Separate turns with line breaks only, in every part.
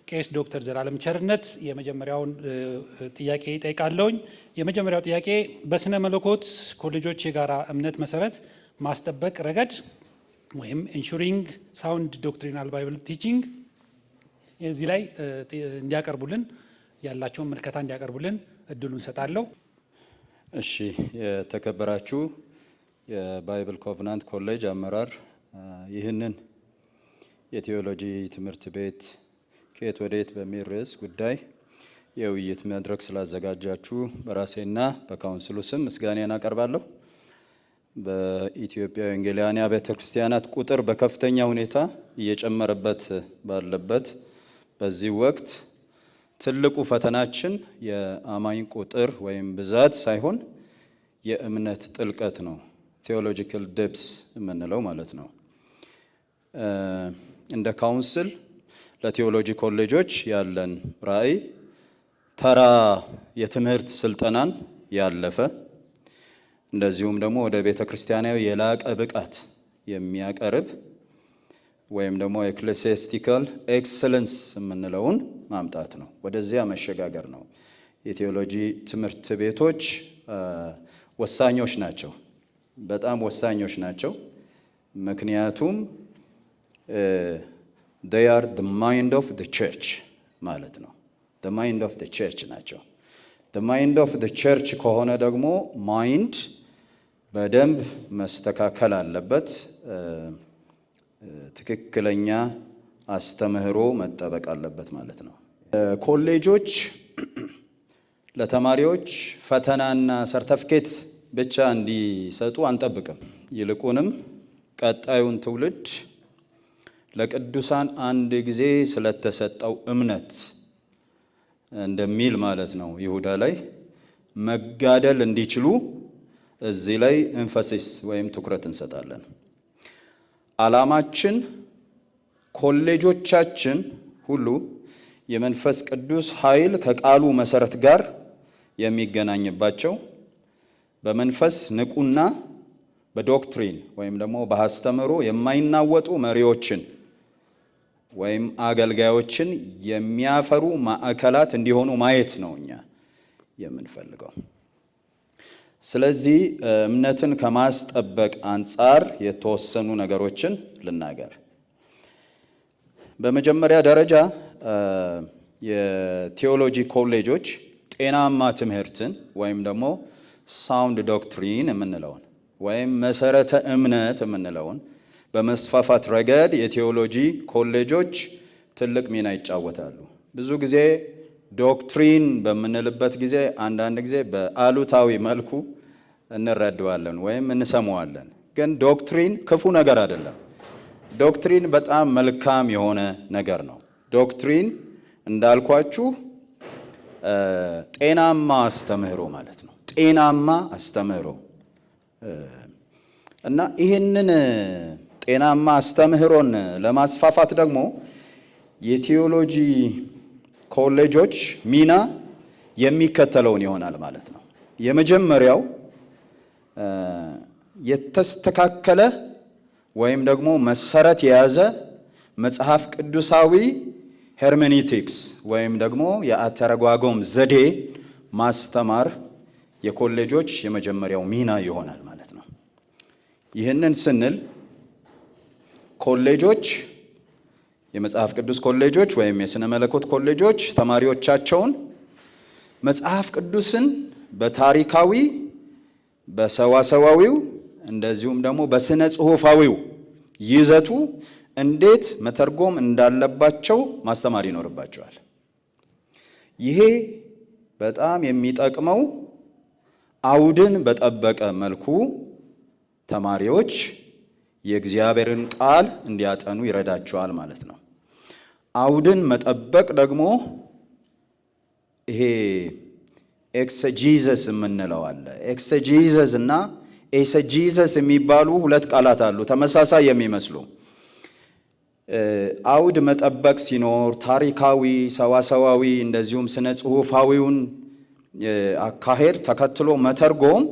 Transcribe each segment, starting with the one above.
ቄስ ዶክተር ዘላለም ቸርነት የመጀመሪያውን ጥያቄ ጠይቃለሁኝ። የመጀመሪያው ጥያቄ በስነ መለኮት ኮሌጆች የጋራ እምነት መሰረት ማስጠበቅ ረገድ ወይም ኢንሹሪንግ ሳውንድ ዶክትሪናል ባይብል ቲቺንግ እዚህ ላይ እንዲያቀርቡልን ያላቸውን መልከታ እንዲያቀርቡልን እድሉን ሰጣለሁ።
እሺ፣ የተከበራችሁ የባይብል ኮቨናንት ኮሌጅ አመራር ይህንን የቴዎሎጂ ትምህርት ቤት ከየት ወዴት በሚል ርዕስ ጉዳይ የውይይት መድረክ ስላዘጋጃችሁ በራሴና በካውንስሉ ስም ምስጋናን አቀርባለሁ። በኢትዮጵያ ወንጌላውያን አብያተ ክርስቲያናት ቁጥር በከፍተኛ ሁኔታ እየጨመረበት ባለበት በዚህ ወቅት ትልቁ ፈተናችን የአማኝ ቁጥር ወይም ብዛት ሳይሆን የእምነት ጥልቀት ነው። ቴዎሎጂካል ዴፕስ የምንለው ማለት ነው። እንደ ካውንስል ለቴዎሎጂ ኮሌጆች ያለን ራዕይ ተራ የትምህርት ስልጠናን ያለፈ እንደዚሁም ደግሞ ወደ ቤተ ክርስቲያናዊ የላቀ ብቃት የሚያቀርብ ወይም ደግሞ ኤክሌሲያስቲካል ኤክሰለንስ የምንለውን ማምጣት ነው። ወደዚያ መሸጋገር ነው። የቴዎሎጂ ትምህርት ቤቶች ወሳኞች ናቸው፣ በጣም ወሳኞች ናቸው። ምክንያቱም they are the mind of the church ማለት ነው። the mind of the church ናቸው። the mind of the church ከሆነ ደግሞ ማይንድ በደንብ መስተካከል አለበት። ትክክለኛ አስተምህሮ መጠበቅ አለበት ማለት ነው። ኮሌጆች ለተማሪዎች ፈተናና ሰርተፊኬት ብቻ እንዲሰጡ አንጠብቅም። ይልቁንም ቀጣዩን ትውልድ ለቅዱሳን አንድ ጊዜ ስለተሰጠው እምነት እንደሚል ማለት ነው ይሁዳ ላይ መጋደል እንዲችሉ እዚህ ላይ ኤንፋሲስ ወይም ትኩረት እንሰጣለን። ዓላማችን ኮሌጆቻችን ሁሉ የመንፈስ ቅዱስ ኃይል ከቃሉ መሰረት ጋር የሚገናኝባቸው በመንፈስ ንቁና በዶክትሪን ወይም ደግሞ በአስተምህሮ የማይናወጡ መሪዎችን ወይም አገልጋዮችን የሚያፈሩ ማዕከላት እንዲሆኑ ማየት ነው እኛ የምንፈልገው። ስለዚህ እምነትን ከማስጠበቅ አንጻር የተወሰኑ ነገሮችን ልናገር። በመጀመሪያ ደረጃ የቴዎሎጂ ኮሌጆች ጤናማ ትምህርትን ወይም ደግሞ ሳውንድ ዶክትሪን የምንለውን ወይም መሰረተ እምነት የምንለውን በመስፋፋት ረገድ የቴዎሎጂ ኮሌጆች ትልቅ ሚና ይጫወታሉ። ብዙ ጊዜ ዶክትሪን በምንልበት ጊዜ አንዳንድ ጊዜ በአሉታዊ መልኩ እንረዳዋለን ወይም እንሰማዋለን። ግን ዶክትሪን ክፉ ነገር አይደለም። ዶክትሪን በጣም መልካም የሆነ ነገር ነው። ዶክትሪን እንዳልኳችሁ ጤናማ አስተምህሮ ማለት ነው። ጤናማ አስተምህሮ እና ይህንን ጤናማ አስተምህሮን ለማስፋፋት ደግሞ የቴዎሎጂ ኮሌጆች ሚና የሚከተለውን ይሆናል ማለት ነው። የመጀመሪያው የተስተካከለ ወይም ደግሞ መሰረት የያዘ መጽሐፍ ቅዱሳዊ ሄርሜኔቲክስ ወይም ደግሞ የአተረጓጎም ዘዴ ማስተማር የኮሌጆች የመጀመሪያው ሚና ይሆናል ማለት ነው። ይህንን ስንል ኮሌጆች የመጽሐፍ ቅዱስ ኮሌጆች ወይም የሥነ መለኮት ኮሌጆች ተማሪዎቻቸውን መጽሐፍ ቅዱስን በታሪካዊ በሰዋሰዋዊው እንደዚሁም ደግሞ በስነ ጽሑፋዊው ይዘቱ እንዴት መተርጎም እንዳለባቸው ማስተማር ይኖርባቸዋል። ይሄ በጣም የሚጠቅመው አውድን በጠበቀ መልኩ ተማሪዎች የእግዚአብሔርን ቃል እንዲያጠኑ ይረዳቸዋል ማለት ነው። አውድን መጠበቅ ደግሞ ይሄ ኤክሰጂዘስ የምንለው አለ። ኤክሰጂዘስ እና ኤሰጂዘስ የሚባሉ ሁለት ቃላት አሉ ተመሳሳይ የሚመስሉ። አውድ መጠበቅ ሲኖር ታሪካዊ፣ ሰዋሰዋዊ እንደዚሁም ስነ ጽሑፋዊውን አካሄድ ተከትሎ መተርጎም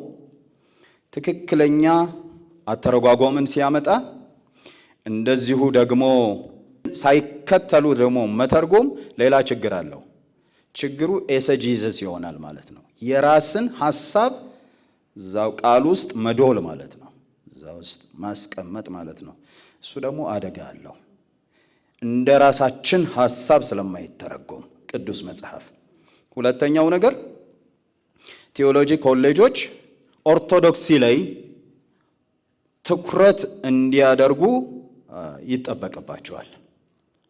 ትክክለኛ አተረጓጎምን ሲያመጣ እንደዚሁ ደግሞ ሳይከተሉ ደግሞ መተርጎም ሌላ ችግር አለው። ችግሩ ኤሰጂዝስ ይሆናል ማለት ነው። የራስን ሐሳብ እዛው ቃል ውስጥ መዶል ማለት ነው። እዛው ውስጥ ማስቀመጥ ማለት ነው። እሱ ደግሞ አደጋ አለው። እንደ ራሳችን ሐሳብ ስለማይተረጎም ቅዱስ መጽሐፍ። ሁለተኛው ነገር ቴዎሎጂ ኮሌጆች ኦርቶዶክሲ ላይ ትኩረት እንዲያደርጉ ይጠበቅባቸዋል።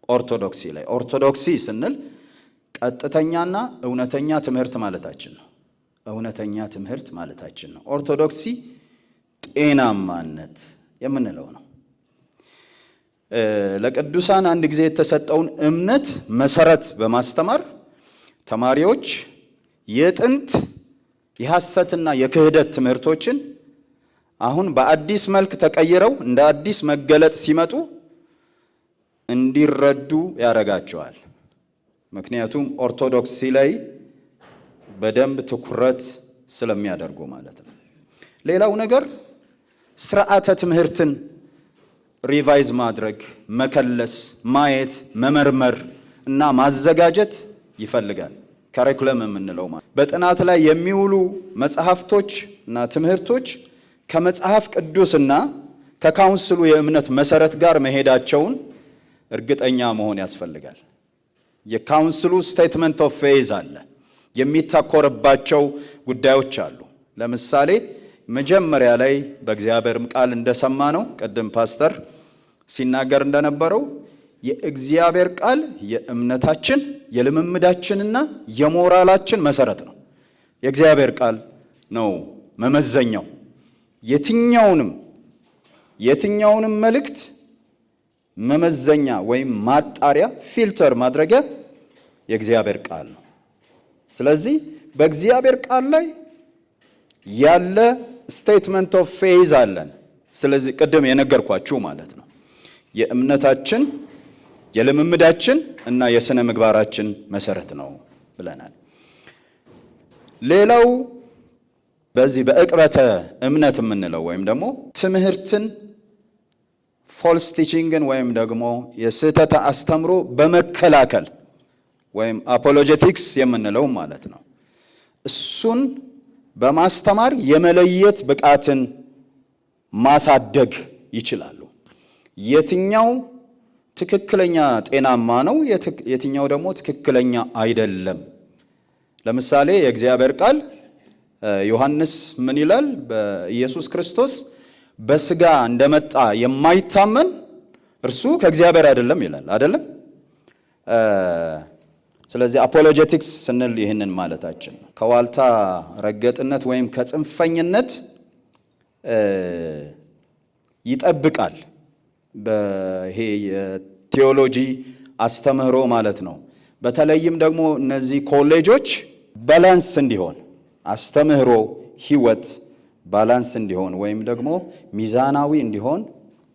ኦርቶዶክሲ ላይ ኦርቶዶክሲ ስንል ቀጥተኛና እውነተኛ ትምህርት ማለታችን ነው። እውነተኛ ትምህርት ማለታችን ነው። ኦርቶዶክሲ ጤናማነት የምንለው ነው። ለቅዱሳን አንድ ጊዜ የተሰጠውን እምነት መሰረት በማስተማር ተማሪዎች የጥንት የሐሰትና የክህደት ትምህርቶችን አሁን በአዲስ መልክ ተቀይረው እንደ አዲስ መገለጥ ሲመጡ እንዲረዱ ያደርጋቸዋል። ምክንያቱም ኦርቶዶክሲ ላይ በደንብ ትኩረት ስለሚያደርጉ ማለት ነው። ሌላው ነገር ስርዓተ ትምህርትን ሪቫይዝ ማድረግ፣ መከለስ፣ ማየት፣ መመርመር እና ማዘጋጀት ይፈልጋል። ካሪኩለም የምንለው ማለት በጥናት ላይ የሚውሉ መጽሐፍቶች እና ትምህርቶች ከመጽሐፍ ቅዱስና ከካውንስሉ የእምነት መሰረት ጋር መሄዳቸውን እርግጠኛ መሆን ያስፈልጋል። የካውንስሉ ስቴትመንት ኦፍ ፌዝ አለ፣ የሚታኮርባቸው ጉዳዮች አሉ። ለምሳሌ መጀመሪያ ላይ በእግዚአብሔርም ቃል እንደሰማ ነው ቅድም ፓስተር ሲናገር እንደነበረው የእግዚአብሔር ቃል የእምነታችን የልምምዳችንና የሞራላችን መሰረት ነው። የእግዚአብሔር ቃል ነው መመዘኛው። የትኛውንም መልእክት መመዘኛ ወይም ማጣሪያ ፊልተር ማድረጊያ የእግዚአብሔር ቃል ነው። ስለዚህ በእግዚአብሔር ቃል ላይ ያለ ስቴትመንት ኦፍ ፌዝ አለን። ስለዚህ ቅድም የነገርኳችሁ ማለት ነው የእምነታችን የልምምዳችን እና የሥነ ምግባራችን መሰረት ነው ብለናል። ሌላው በዚህ በዕቅበተ እምነት የምንለው ወይም ደግሞ ትምህርትን ፎልስ ቲቺንግን ወይም ደግሞ የስህተት አስተምሮ በመከላከል ወይም አፖሎጀቲክስ የምንለው ማለት ነው። እሱን በማስተማር የመለየት ብቃትን ማሳደግ ይችላሉ። የትኛው ትክክለኛ ጤናማ ነው፣ የትኛው ደግሞ ትክክለኛ አይደለም። ለምሳሌ የእግዚአብሔር ቃል ዮሐንስ ምን ይላል? በኢየሱስ ክርስቶስ በስጋ እንደመጣ የማይታመን እርሱ ከእግዚአብሔር አይደለም ይላል አይደለም? ስለዚህ አፖሎጀቲክስ ስንል ይህንን ማለታችን ነው። ከዋልታ ረገጥነት ወይም ከጽንፈኝነት ይጠብቃል። በይሄ የቴዎሎጂ አስተምህሮ ማለት ነው። በተለይም ደግሞ እነዚህ ኮሌጆች ባላንስ እንዲሆን አስተምህሮ ህይወት ባላንስ እንዲሆን ወይም ደግሞ ሚዛናዊ እንዲሆን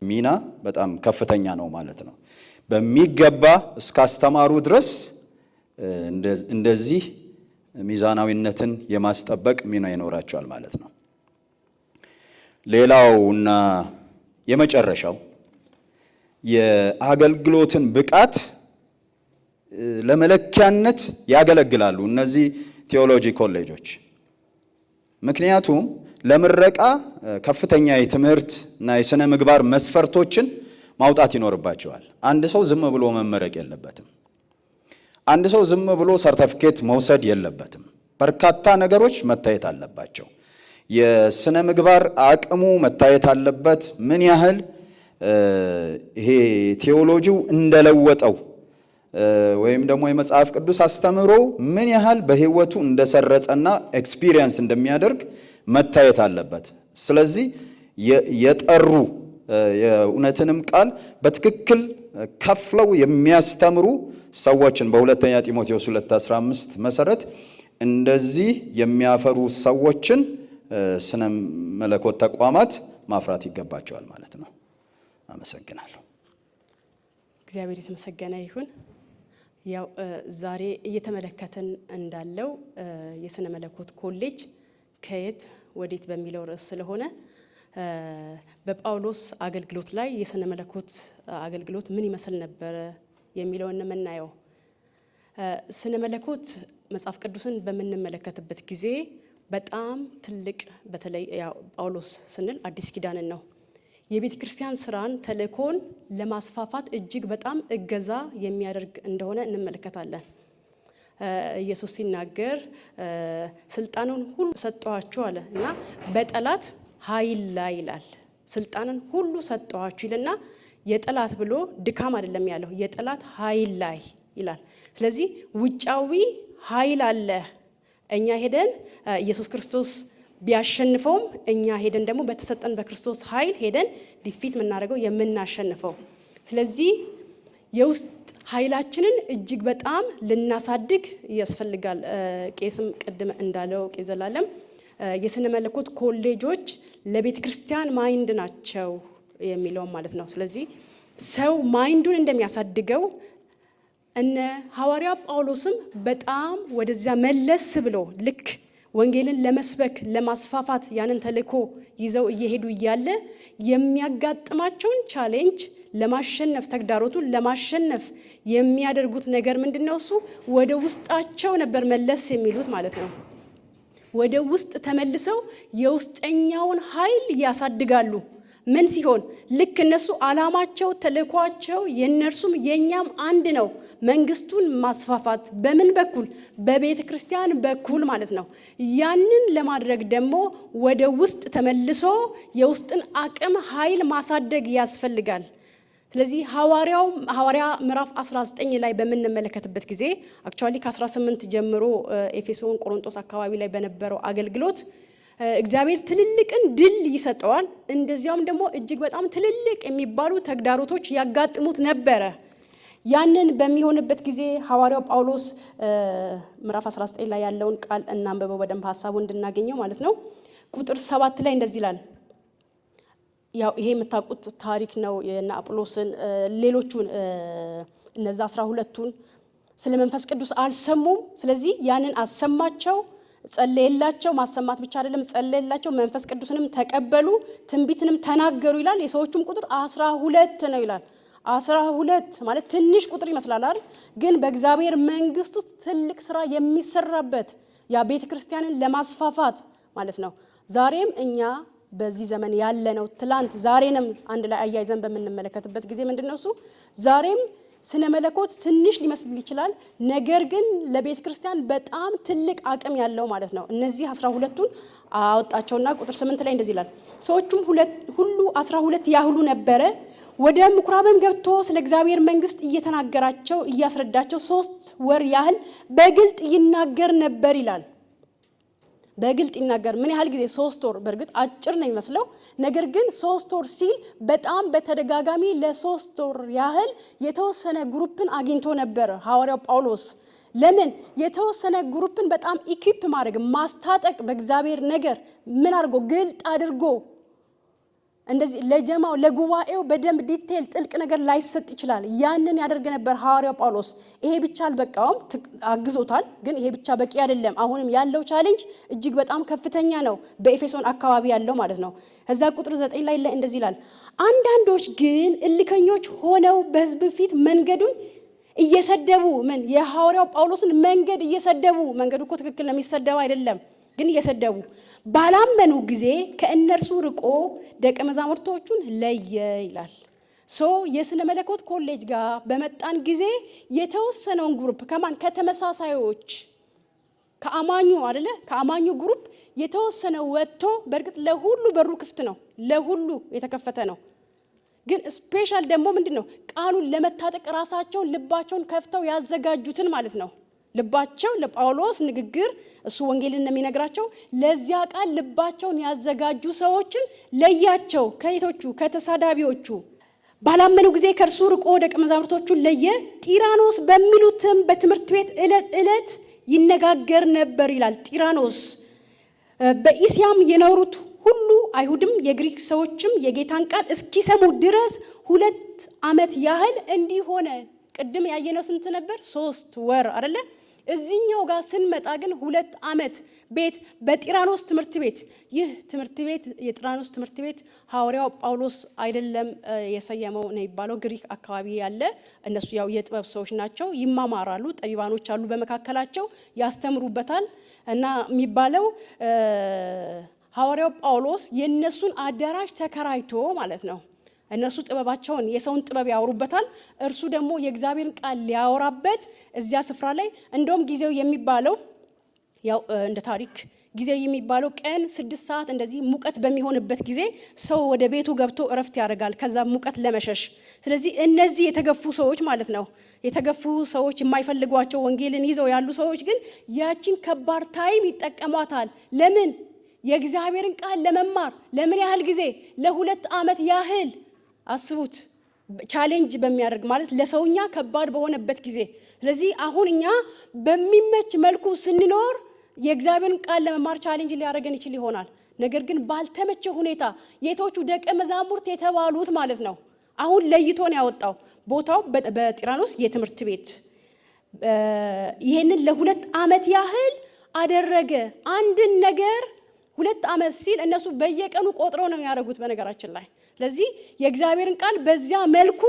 ሚና በጣም ከፍተኛ ነው ማለት ነው። በሚገባ እስካስተማሩ ድረስ እንደዚህ ሚዛናዊነትን የማስጠበቅ ሚና ይኖራቸዋል ማለት ነው። ሌላውና የመጨረሻው የአገልግሎትን ብቃት ለመለኪያነት ያገለግላሉ እነዚህ ቴዎሎጂ ኮሌጆች። ምክንያቱም ለምረቃ ከፍተኛ የትምህርት እና የሥነ ምግባር መስፈርቶችን ማውጣት ይኖርባቸዋል። አንድ ሰው ዝም ብሎ መመረቅ የለበትም። አንድ ሰው ዝም ብሎ ሰርቲፊኬት መውሰድ የለበትም። በርካታ ነገሮች መታየት አለባቸው። የሥነ ምግባር አቅሙ መታየት አለበት። ምን ያህል ይሄ ቴዎሎጂው እንደለወጠው ወይም ደግሞ የመጽሐፍ ቅዱስ አስተምህሮ ምን ያህል በህይወቱ እንደሰረጸና ኤክስፒሪየንስ እንደሚያደርግ መታየት አለበት። ስለዚህ የጠሩ የእውነትንም ቃል በትክክል ከፍለው የሚያስተምሩ ሰዎችን በሁለተኛ ጢሞቴዎስ 2:15 መሰረት እንደዚህ የሚያፈሩ ሰዎችን ስነ መለኮት ተቋማት ማፍራት ይገባቸዋል ማለት ነው። አመሰግናለሁ።
እግዚአብሔር የተመሰገነ ይሁን። ያው ዛሬ እየተመለከትን እንዳለው የሥነ መለኮት ኮሌጅ ከየት ወዴት በሚለው ርዕስ ስለሆነ በጳውሎስ አገልግሎት ላይ የስነ መለኮት አገልግሎት ምን ይመስል ነበር የሚለውን የምናየው። ስነ መለኮት መጽሐፍ ቅዱስን በምንመለከትበት ጊዜ በጣም ትልቅ በተለይ ጳውሎስ ስንል አዲስ ኪዳንን ነው የቤተ ክርስቲያን ስራን ተልእኮን ለማስፋፋት እጅግ በጣም እገዛ የሚያደርግ እንደሆነ እንመለከታለን። ኢየሱስ ሲናገር ስልጣኑን ሁሉ ሰጠኋችሁ አለ እና በጠላት ኃይል ላይ ይላል። ስልጣንን ሁሉ ሰጠኋችሁ ይልና የጠላት ብሎ ድካም አይደለም ያለው የጠላት ኃይል ላይ ይላል። ስለዚህ ውጫዊ ኃይል አለ። እኛ ሄደን ኢየሱስ ክርስቶስ ቢያሸንፈውም እኛ ሄደን ደግሞ በተሰጠን በክርስቶስ ኃይል ሄደን ዲፊት የምናደርገው የምናሸንፈው። ስለዚህ የውስጥ ኃይላችንን እጅግ በጣም ልናሳድግ ያስፈልጋል። ቄስም ቅድም እንዳለው ቄስ ዘላለም የስነ መለኮት ኮሌጆች ለቤተ ክርስቲያን ማይንድ ናቸው የሚለው ማለት ነው። ስለዚህ ሰው ማይንዱን እንደሚያሳድገው እነ ሐዋርያ ጳውሎስም በጣም ወደዚያ መለስ ብሎ ልክ ወንጌልን ለመስበክ ለማስፋፋት ያንን ተልእኮ ይዘው እየሄዱ እያለ የሚያጋጥማቸውን ቻሌንጅ ለማሸነፍ ተግዳሮቱን ለማሸነፍ የሚያደርጉት ነገር ምንድነው? እሱ ወደ ውስጣቸው ነበር መለስ የሚሉት ማለት ነው። ወደ ውስጥ ተመልሰው የውስጠኛውን ኃይል ያሳድጋሉ። ምን ሲሆን ልክ እነሱ ዓላማቸው ተልእኳቸው የነርሱም የኛም አንድ ነው፣ መንግስቱን ማስፋፋት። በምን በኩል? በቤተ ክርስቲያን በኩል ማለት ነው። ያንን ለማድረግ ደግሞ ወደ ውስጥ ተመልሶ የውስጥን አቅም ኃይል ማሳደግ ያስፈልጋል። ስለዚህ ሐዋርያ ምዕራፍ 19 ላይ በምንመለከትበት ጊዜ አክቹአሊ ከ18 ጀምሮ ኤፌሶን ቆሮንቶስ አካባቢ ላይ በነበረው አገልግሎት እግዚአብሔር ትልልቅን ድል ይሰጠዋል። እንደዚያውም ደግሞ እጅግ በጣም ትልልቅ የሚባሉ ተግዳሮቶች ያጋጥሙት ነበረ። ያንን በሚሆንበት ጊዜ ሐዋርያው ጳውሎስ ምዕራፍ 19 ላይ ያለውን ቃል እናንብበው በደንብ ሀሳቡን እንድናገኘው ማለት ነው። ቁጥር 7 ላይ እንደዚህ ይላል። ያው ይሄ የምታውቁት ታሪክ ነው። የና አጵሎስን ሌሎቹን እነዛ 12ቱን ስለ መንፈስ ቅዱስ አልሰሙም። ስለዚህ ያንን አሰማቸው፣ ጸለየላቸው። ማሰማት ብቻ አይደለም፣ ጸለየላቸው፣ መንፈስ ቅዱስንም ተቀበሉ፣ ትንቢትንም ተናገሩ ይላል። የሰዎቹም ቁጥር 12 ነው ይላል። 12 ማለት ትንሽ ቁጥር ይመስላል አይደል? ግን በእግዚአብሔር መንግስት ውስጥ ትልቅ ስራ የሚሰራበት ያ ቤተ ክርስቲያንን ለማስፋፋት ማለት ነው። ዛሬም እኛ በዚህ ዘመን ያለ ነው። ትላንት ዛሬንም አንድ ላይ አያይዘን በምንመለከትበት ጊዜ ምንድነው እሱ ዛሬም ስነ መለኮት ትንሽ ሊመስል ይችላል፣ ነገር ግን ለቤተ ክርስቲያን በጣም ትልቅ አቅም ያለው ማለት ነው። እነዚህ 12ቱን አወጣቸውና ቁጥር 8 ላይ እንደዚህ ይላል። ሰዎቹም ሁሉ 12 ያህሉ ነበረ። ወደ ምኩራብም ገብቶ ስለ እግዚአብሔር መንግስት እየተናገራቸው እያስረዳቸው 3 ወር ያህል በግልጥ ይናገር ነበር ይላል። በግልጥ ይናገር። ምን ያህል ጊዜ? 3 ወር። በእርግጥ አጭር ነው የሚመስለው፣ ነገር ግን 3 ወር ሲል በጣም በተደጋጋሚ ለ3 ወር ያህል የተወሰነ ግሩፕን አግኝቶ ነበር ሐዋርያው ጳውሎስ። ለምን? የተወሰነ ግሩፕን በጣም ኢኪፕ ማድረግ ማስታጠቅ፣ በእግዚአብሔር ነገር ምን አድርጎ ግልጥ አድርጎ እንደዚህ ለጀማው ለጉባኤው በደንብ ዲቴል ጥልቅ ነገር ላይሰጥ ይችላል። ያንን ያደርግ ነበር ሐዋርያው ጳውሎስ። ይሄ ብቻ አልበቃውም፣ አግዞታል። ግን ይሄ ብቻ በቂ አይደለም። አሁንም ያለው ቻሌንጅ እጅግ በጣም ከፍተኛ ነው፣ በኤፌሶን አካባቢ ያለው ማለት ነው። እዛ ቁጥር 9 ላይ እንደዚህ ይላል። አንዳንዶች ግን እልከኞች ሆነው በሕዝብ ፊት መንገዱን እየሰደቡ ምን የሐዋርያው ጳውሎስን መንገድ እየሰደቡ፣ መንገዱ እኮ ትክክል ነው፣ የሚሰደብ አይደለም ግን እየሰደቡ ባላመኑ ጊዜ ከእነርሱ ርቆ ደቀ መዛሙርቶቹን ለየ ይላል። የስነ መለኮት ኮሌጅ ጋር በመጣን ጊዜ የተወሰነውን ግሩፕ ከማን ከተመሳሳዮች ከአማኙ አይደለ ከአማኙ ግሩፕ የተወሰነ ወጥቶ፣ በእርግጥ ለሁሉ በሩ ክፍት ነው፣ ለሁሉ የተከፈተ ነው። ግን ስፔሻል ደግሞ ምንድነው ቃሉን ለመታጠቅ ራሳቸውን ልባቸውን ከፍተው ያዘጋጁትን ማለት ነው። ልባቸው ለጳውሎስ ንግግር እሱ ወንጌልን እንደሚነግራቸው ለዚያ ቃል ልባቸውን ያዘጋጁ ሰዎችን ለያቸው። ከየቶቹ? ከተሳዳቢዎቹ። ባላመኑ ጊዜ ከእርሱ ርቆ ደቀ መዛሙርቶቹን ለየ። ጢራኖስ በሚሉትም በትምህርት ቤት ዕለት ይነጋገር ነበር ይላል። ጢራኖስ በኢስያም የኖሩት ሁሉ አይሁድም የግሪክ ሰዎችም የጌታን ቃል እስኪሰሙ ድረስ 2 ዓመት ያህል እንዲሆነ። ቅድም ያየነው ስንት ነበር? 3 ወር አይደለ? እዚህኛው ጋር ስንመጣ ግን 2 ዓመት ቤት በጢራኖስ ትምህርት ቤት ይህ ትምህርት ቤት የጢራኖስ ትምህርት ቤት ሐዋርያው ጳውሎስ አይደለም የሰየመው ነው የሚባለው ግሪክ አካባቢ ያለ እነሱ ያው የጥበብ ሰዎች ናቸው ይማማራሉ ጠቢባኖች አሉ በመካከላቸው ያስተምሩበታል እና የሚባለው ሐዋርያው ጳውሎስ የነሱን አዳራሽ ተከራይቶ ማለት ነው እነሱ ጥበባቸውን የሰውን ጥበብ ያወሩበታል እርሱ ደግሞ የእግዚአብሔርን ቃል ሊያወራበት እዚያ ስፍራ ላይ እንደውም ጊዜው የሚባለው ያው እንደ ታሪክ ጊዜው የሚባለው ቀን 6 ሰዓት እንደዚህ ሙቀት በሚሆንበት ጊዜ ሰው ወደ ቤቱ ገብቶ እረፍት ያደርጋል ከዛ ሙቀት ለመሸሽ ስለዚህ እነዚህ የተገፉ ሰዎች ማለት ነው የተገፉ ሰዎች የማይፈልጓቸው ወንጌልን ይዘው ያሉ ሰዎች ግን ያቺን ከባድ ታይም ይጠቀሟታል ለምን የእግዚአብሔርን ቃል ለመማር ለምን ያህል ጊዜ ለ2 ዓመት ያህል አስቡት ቻሌንጅ በሚያደርግ ማለት ለሰውኛ ከባድ በሆነበት ጊዜ ስለዚህ አሁን እኛ በሚመች መልኩ ስንኖር የእግዚአብሔርን ቃል ለመማር ቻሌንጅ ሊያደርገን ይችል ይሆናል ነገር ግን ባልተመቸ ሁኔታ የቶቹ ደቀ መዛሙርት የተባሉት ማለት ነው አሁን ለይቶ ነው ያወጣው ቦታው በጢራኖስ የትምህርት ቤት ይሄንን ለ2 ዓመት ያህል አደረገ አንድን ነገር 2 ዓመት ሲል እነሱ በየቀኑ ቆጥረው ነው ያደረጉት በነገራችን ላይ ስለዚህ የእግዚአብሔርን ቃል በዚያ መልኩ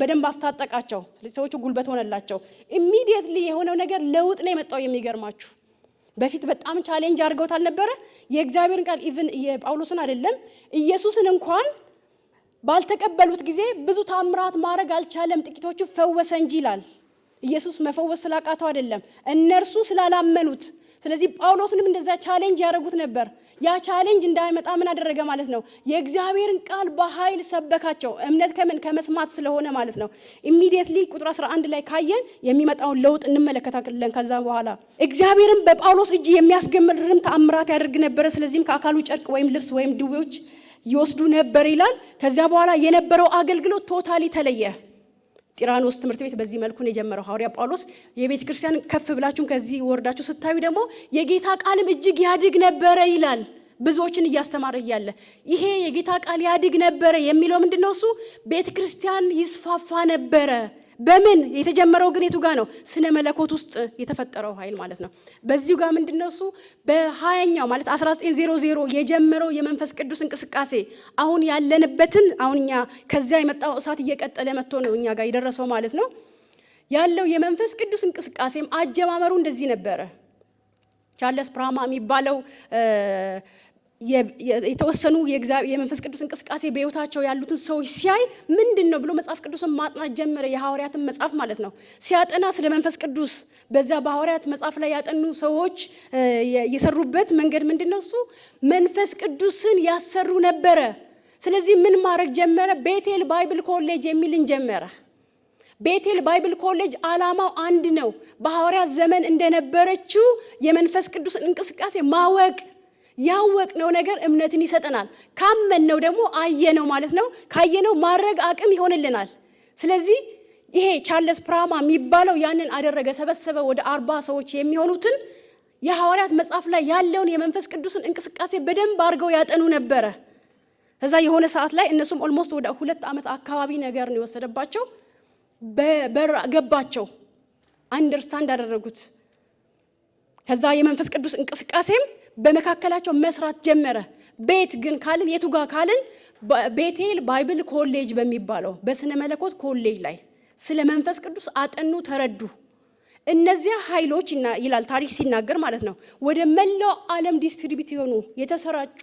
በደንብ አስታጠቃቸው ሰዎቹ ጉልበት ሆነላቸው ኢሚዲየትሊ የሆነው ነገር ለውጥ ነው የመጣው የሚገርማችሁ በፊት በጣም ቻሌንጅ አድርገውታል ነበር የእግዚአብሔርን ቃል ኢቭን የጳውሎስን አይደለም ኢየሱስን እንኳን ባልተቀበሉት ጊዜ ብዙ ታምራት ማድረግ አልቻለም ጥቂቶቹ ፈወሰ እንጂ ይላል ኢየሱስ መፈወስ ስላቃተው አይደለም እነርሱ ስላላመኑት ስለዚህ ጳውሎስንም እንደዛ ቻሌንጅ ያደረጉት ነበር ያ ቻሌንጅ እንዳይመጣ ምን አደረገ ማለት ነው የእግዚአብሔርን ቃል በኃይል ሰበካቸው እምነት ከመስማት ስለሆነ ማለት ነው ኢሚዲየትሊ ቁጥር 11 ላይ ካየን የሚመጣውን ለውጥ እንመለከታለን ከዛ በኋላ እግዚአብሔርን በጳውሎስ እጅ የሚያስገርም ተአምራት ያደርግ ነበር ስለዚህም ከአካሉ ጨርቅ ወይም ልብስ ወይም ድዌዎች ይወስዱ ነበር ይላል ከዛ በኋላ የነበረው አገልግሎት ቶታሊ ተለየ ጢራኖስ ትምህርት ቤት በዚህ መልኩ ነው የጀመረው ሐዋርያ ጳውሎስ የቤተ ክርስቲያን ከፍ ብላችሁ ከዚህ ወርዳችሁ ስታዩ ደግሞ የጌታ ቃልም እጅግ ያድግ ነበር ይላል ብዙዎችን እያስተማረ ያለ ይሄ የጌታ ቃል ያድግ ነበር የሚለው ምንድነው እሱ ቤተ ክርስቲያን ይስፋፋ ነበር በምን የተጀመረው ግን የቱ ጋር ነው ስነ መለኮት ውስጥ የተፈጠረው ኃይል ማለት ነው በዚሁ ጋር ምንድነው እሱ በ20ኛው ማለት 1900 የጀመረው የመንፈስ ቅዱስ እንቅስቃሴ አሁን ያለንበትን አሁንኛ ከዚያ የመጣው እሳት እየቀጠለ መጥቶ ነው እኛ ጋር ይደረሰው ማለት ነው ያለው የመንፈስ ቅዱስ እንቅስቃሴም አጀማመሩ እንደዚህ ነበር ቻርልስ ፕራማ የሚባለው የተወሰኑ የመንፈስ ቅዱስ እንቅስቃሴ በህይወታቸው ያሉትን ሰዎች ሲያይ ምንድነው ብሎ መጽሐፍ ቅዱስን ማጥናት ጀመረ የሐዋርያትን መጽሐፍ ማለት ነው ሲያጠና ስለ መንፈስ ቅዱስ በዛ በሐዋርያት መጽሐፍ ላይ ያጠኑ ሰዎች የሰሩበት መንገድ ምንድነው እሱ መንፈስ ቅዱስን ያሰሩ ነበር ስለዚህ ምን ማድረግ ጀመረ ቤቴል ባይብል ኮሌጅ የሚልን ጀመረ ቤቴል ባይብል ኮሌጅ ዓላማው አንድ ነው በሐዋርያት ዘመን እንደነበረችው የመንፈስ ቅዱስ እንቅስቃሴ ማወቅ ያወቅነው ነገር እምነትን ይሰጠናል ካመንነው ደግሞ አየነው ማለት ነው ካየነው ማድረግ አቅም ይሆንልናል ስለዚህ ይሄ ቻርልስ ፕራማ የሚባለው ያንን አደረገ ሰበሰበ ወደ 40 ሰዎች የሚሆኑትን የሐዋርያት መጽሐፍ ላይ ያለውን የመንፈስ ቅዱስን እንቅስቃሴ በደንብ አድርገው ያጠኑ ነበር ከዛ የሆነ ሰዓት ላይ እነሱም ኦልሞስት ወደ 2 ዓመት አካባቢ ነገር ነው የወሰደባቸው ገባቸው አንደርስታንድ አደረጉት ከዛ የመንፈስ ቅዱስ እንቅስቃሴም በመካከላቸው መስራት ጀመረ ቤት ግን ካልን የቱ ጋር ካልን ቤቴል ባይብል ኮሌጅ በሚባለው በስነ መለኮት ኮሌጅ ላይ ስለ መንፈስ ቅዱስ አጠኑ ተረዱ እነዚያ ኃይሎች ይላል ታሪክ ሲናገር ማለት ነው ወደ መላው ዓለም ዲስትሪቢዩት የሆኑ የተሰራጩ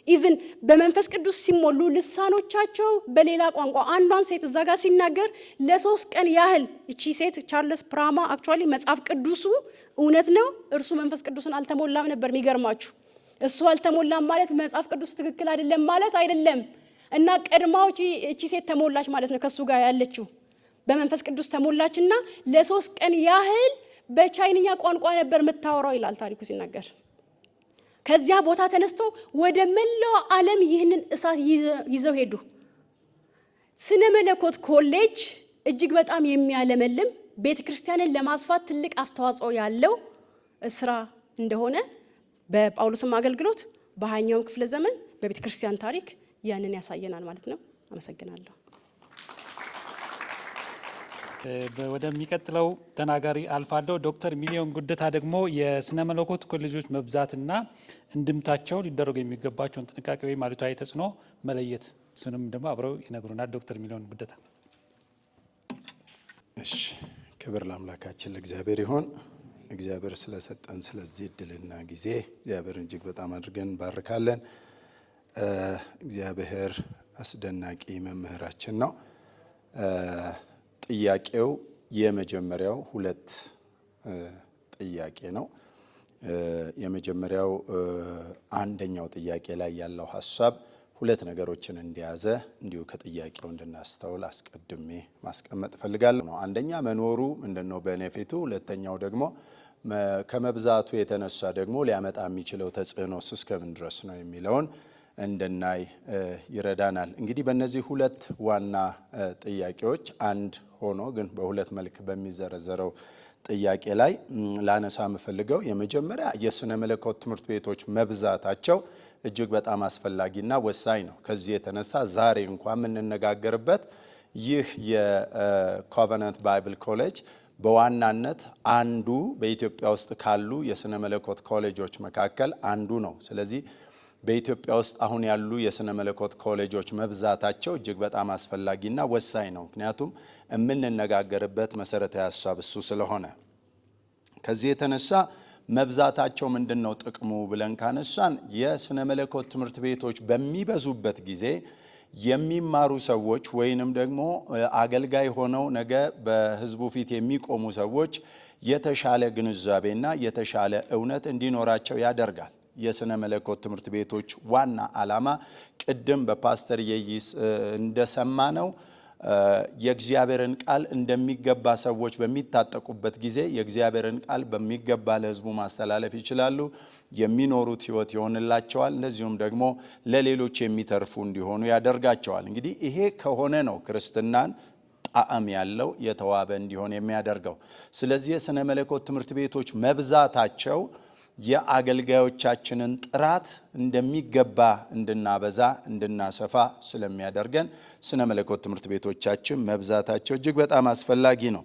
ኢቭን በመንፈስ ቅዱስ ሲሞሉ ልሳኖቻቸው በሌላ ቋንቋ አንዷን ሴት እዛ ጋር ሲናገር ለ3 ቀን ያህል እቺ ሴት ቻርልስ ፕራማ አክቹአሊ መጽሐፍ ቅዱሱ እውነት ነው እርሱ መንፈስ ቅዱስን አልተሞላም ነበር የሚገርማችሁ እሱ አልተሞላም ማለት መጽሐፍ ቅዱስ ትክክል አይደለም ማለት አይደለም እና ቀድማው እቺ ሴት ተሞላች ማለት ነው ከሱ ጋር ያለችው በመንፈስ ቅዱስ ተሞላችና ለ3 ቀን ያህል በቻይንኛ ቋንቋ ነበር መታወራው ይላል ታሪኩ ሲናገር ከዚያ ቦታ ተነስቶ ወደ መላው ዓለም ይህንን እሳት ይዘው ሄዱ ስነ መለኮት ኮሌጅ እጅግ በጣም የሚያለመልም ቤተክርስቲያንን ለማስፋት ትልቅ አስተዋጽኦ ያለው ስራ እንደሆነ በጳውሎስም አገልግሎት በ20ኛው ክፍለ ዘመን በቤተክርስቲያን ታሪክ ያንን ያሳየናል ማለት ነው አመሰግናለሁ
ወደሚቀጥለው ተናጋሪ አልፋለሁ። ዶክተር ሚሊዮን ጉደታ ደግሞ የስነ መለኮት ኮሌጆች መብዛትና እንድምታቸው ሊደረጉ የሚገባቸውን ጥንቃቄ ወይም አሉታዊ ተጽዕኖ መለየት፣ እሱንም ደግሞ አብረው ይነግሩናል። ዶክተር ሚሊዮን ጉደታ።
እሺ፣ ክብር ለአምላካችን ለእግዚአብሔር ይሁን። እግዚአብሔር ስለሰጠን ስለዚህ እድልና ጊዜ እግዚአብሔርን እጅግ በጣም አድርገን እንባርካለን። እግዚአብሔር አስደናቂ መምህራችን ነው። ጥያቄው የመጀመሪያው ሁለት ጥያቄ ነው። የመጀመሪያው አንደኛው ጥያቄ ላይ ያለው ሀሳብ ሁለት ነገሮችን እንደያዘ እንዲሁ ከጥያቄው እንድናስተውል አስቀድሜ ማስቀመጥ ፈልጋለሁ ነው። አንደኛ መኖሩ ምንድነው ቤኔፊቱ፣ ሁለተኛው ደግሞ ከመብዛቱ የተነሳ ደግሞ ሊያመጣ የሚችለው ተጽዕኖስ እስከምን ድረስ ነው የሚለውን እንድናይ ይረዳናል። እንግዲህ በእነዚህ ሁለት ዋና ጥያቄዎች አንድ ሆኖ ግን በሁለት መልክ በሚዘረዘረው ጥያቄ ላይ ላነሳ የምፈልገው የመጀመሪያ የስነ መለኮት ትምህርት ቤቶች መብዛታቸው እጅግ በጣም አስፈላጊና ወሳኝ ነው። ከዚህ የተነሳ ዛሬ እንኳን የምንነጋገርበት ይህ የኮቨናንት ባይብል ኮሌጅ በዋናነት አንዱ በኢትዮጵያ ውስጥ ካሉ የስነ መለኮት ኮሌጆች መካከል አንዱ ነው። ስለዚህ በኢትዮጵያ ውስጥ አሁን ያሉ የስነ መለኮት ኮሌጆች መብዛታቸው እጅግ በጣም አስፈላጊና ወሳኝ ነው። ምክንያቱም የምንነጋገርበት መሰረታዊ ሀሳብ እሱ ስለሆነ ከዚህ የተነሳ መብዛታቸው ምንድነው ጥቅሙ ብለን ካነሳን የስነ መለኮት ትምህርት ቤቶች በሚበዙበት ጊዜ የሚማሩ ሰዎች ወይንም ደግሞ አገልጋይ ሆነው ነገ በሕዝቡ ፊት የሚቆሙ ሰዎች የተሻለ ግንዛቤና የተሻለ እውነት እንዲኖራቸው ያደርጋል። የስነ መለኮት ትምህርት ቤቶች ዋና ዓላማ ቅድም በፓስተር የይስ እንደሰማነው የእግዚአብሔርን ቃል እንደሚገባ ሰዎች በሚታጠቁበት ጊዜ የእግዚአብሔርን ቃል በሚገባ ለሕዝቡ ማስተላለፍ ይችላሉ። የሚኖሩት ሕይወት ይሆንላቸዋል። እንደዚሁም ደግሞ ለሌሎች የሚተርፉ እንዲሆኑ ያደርጋቸዋል። እንግዲህ ይሄ ከሆነ ነው ክርስትናን ጣዕም ያለው የተዋበ እንዲሆን የሚያደርገው። ስለዚህ የስነ መለኮት ትምህርት ቤቶች መብዛታቸው የአገልጋዮቻችንን ጥራት እንደሚገባ እንድናበዛ እንድናሰፋ ስለሚያደርገን ስነ መለኮት ትምህርት ቤቶቻችን መብዛታቸው እጅግ በጣም አስፈላጊ ነው።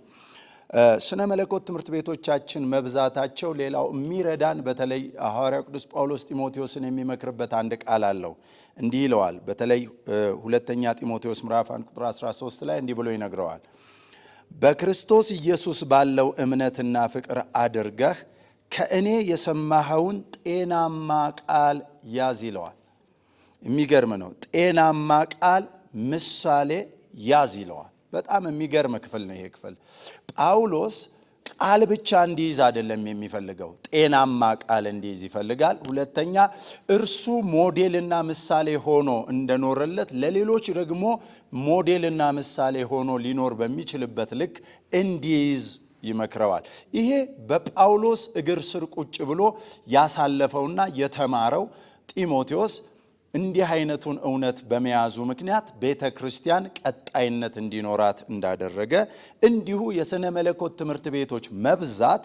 ስነ መለኮት ትምህርት ቤቶቻችን መብዛታቸው ሌላው የሚረዳን በተለይ ሐዋርያው ቅዱስ ጳውሎስ ጢሞቴዎስን የሚመክርበት አንድ ቃል አለው። እንዲህ ይለዋል። በተለይ ሁለተኛ ጢሞቴዎስ ምዕራፍ 1 ቁጥር 13 ላይ እንዲህ ብሎ ይነግረዋል። በክርስቶስ ኢየሱስ ባለው እምነትና ፍቅር አድርገህ ከእኔ የሰማኸውን ጤናማ ቃል ያዝ ይለዋል። የሚገርም ነው። ጤናማ ቃል ምሳሌ ያዝ ይለዋል። በጣም የሚገርም ክፍል ነው ይሄ ክፍል። ጳውሎስ ቃል ብቻ እንዲይዝ አይደለም የሚፈልገው፣ ጤናማ ቃል እንዲይዝ ይፈልጋል። ሁለተኛ እርሱ ሞዴልና ምሳሌ ሆኖ እንደኖረለት ለሌሎች ደግሞ ሞዴልና ምሳሌ ሆኖ ሊኖር በሚችልበት ልክ እንዲይዝ ይመክረዋል። ይሄ በጳውሎስ እግር ስር ቁጭ ብሎ ያሳለፈውና የተማረው ጢሞቴዎስ እንዲህ አይነቱን እውነት በመያዙ ምክንያት ቤተ ክርስቲያን ቀጣይነት እንዲኖራት እንዳደረገ እንዲሁ የስነ መለኮት ትምህርት ቤቶች መብዛት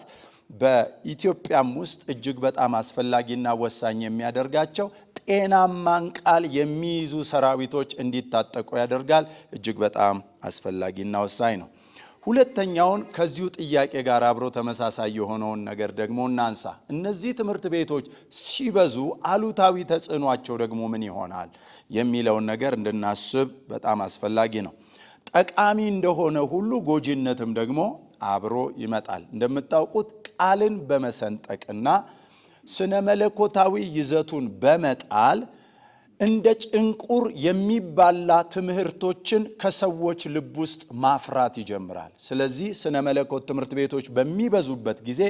በኢትዮጵያም ውስጥ እጅግ በጣም አስፈላጊና ወሳኝ የሚያደርጋቸው ጤናማን ቃል የሚይዙ ሰራዊቶች እንዲታጠቁ ያደርጋል። እጅግ በጣም አስፈላጊና ወሳኝ ነው። ሁለተኛውን ከዚሁ ጥያቄ ጋር አብሮ ተመሳሳይ የሆነውን ነገር ደግሞ እናንሳ። እነዚህ ትምህርት ቤቶች ሲበዙ አሉታዊ ተጽዕኗቸው ደግሞ ምን ይሆናል የሚለውን ነገር እንድናስብ በጣም አስፈላጊ ነው። ጠቃሚ እንደሆነ ሁሉ ጎጂነትም ደግሞ አብሮ ይመጣል። እንደምታውቁት ቃልን በመሰንጠቅና ስነ መለኮታዊ ይዘቱን በመጣል እንደ ጭንቁር የሚባላ ትምህርቶችን ከሰዎች ልብ ውስጥ ማፍራት ይጀምራል። ስለዚህ ስነ መለኮት ትምህርት ቤቶች በሚበዙበት ጊዜ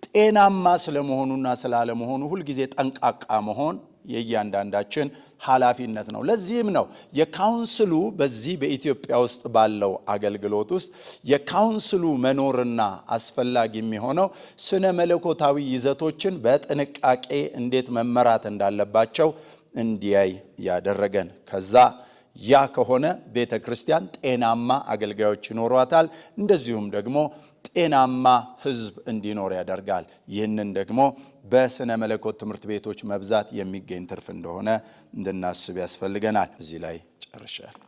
ጤናማ ስለመሆኑና ስላለመሆኑ ሁልጊዜ ጠንቃቃ መሆን የእያንዳንዳችን ኃላፊነት ነው። ለዚህም ነው የካውንስሉ በዚህ በኢትዮጵያ ውስጥ ባለው አገልግሎት ውስጥ የካውንስሉ መኖርና አስፈላጊ የሚሆነው ስነ መለኮታዊ ይዘቶችን በጥንቃቄ እንዴት መመራት እንዳለባቸው እንዲያይ ያደረገን። ከዛ ያ ከሆነ ቤተ ክርስቲያን ጤናማ አገልጋዮች ይኖሯታል፣ እንደዚሁም ደግሞ ጤናማ ሕዝብ እንዲኖር ያደርጋል። ይህንን ደግሞ በስነ መለኮት ትምህርት ቤቶች መብዛት የሚገኝ ትርፍ እንደሆነ እንድናስብ ያስፈልገናል። እዚህ ላይ ጨርሻለሁ።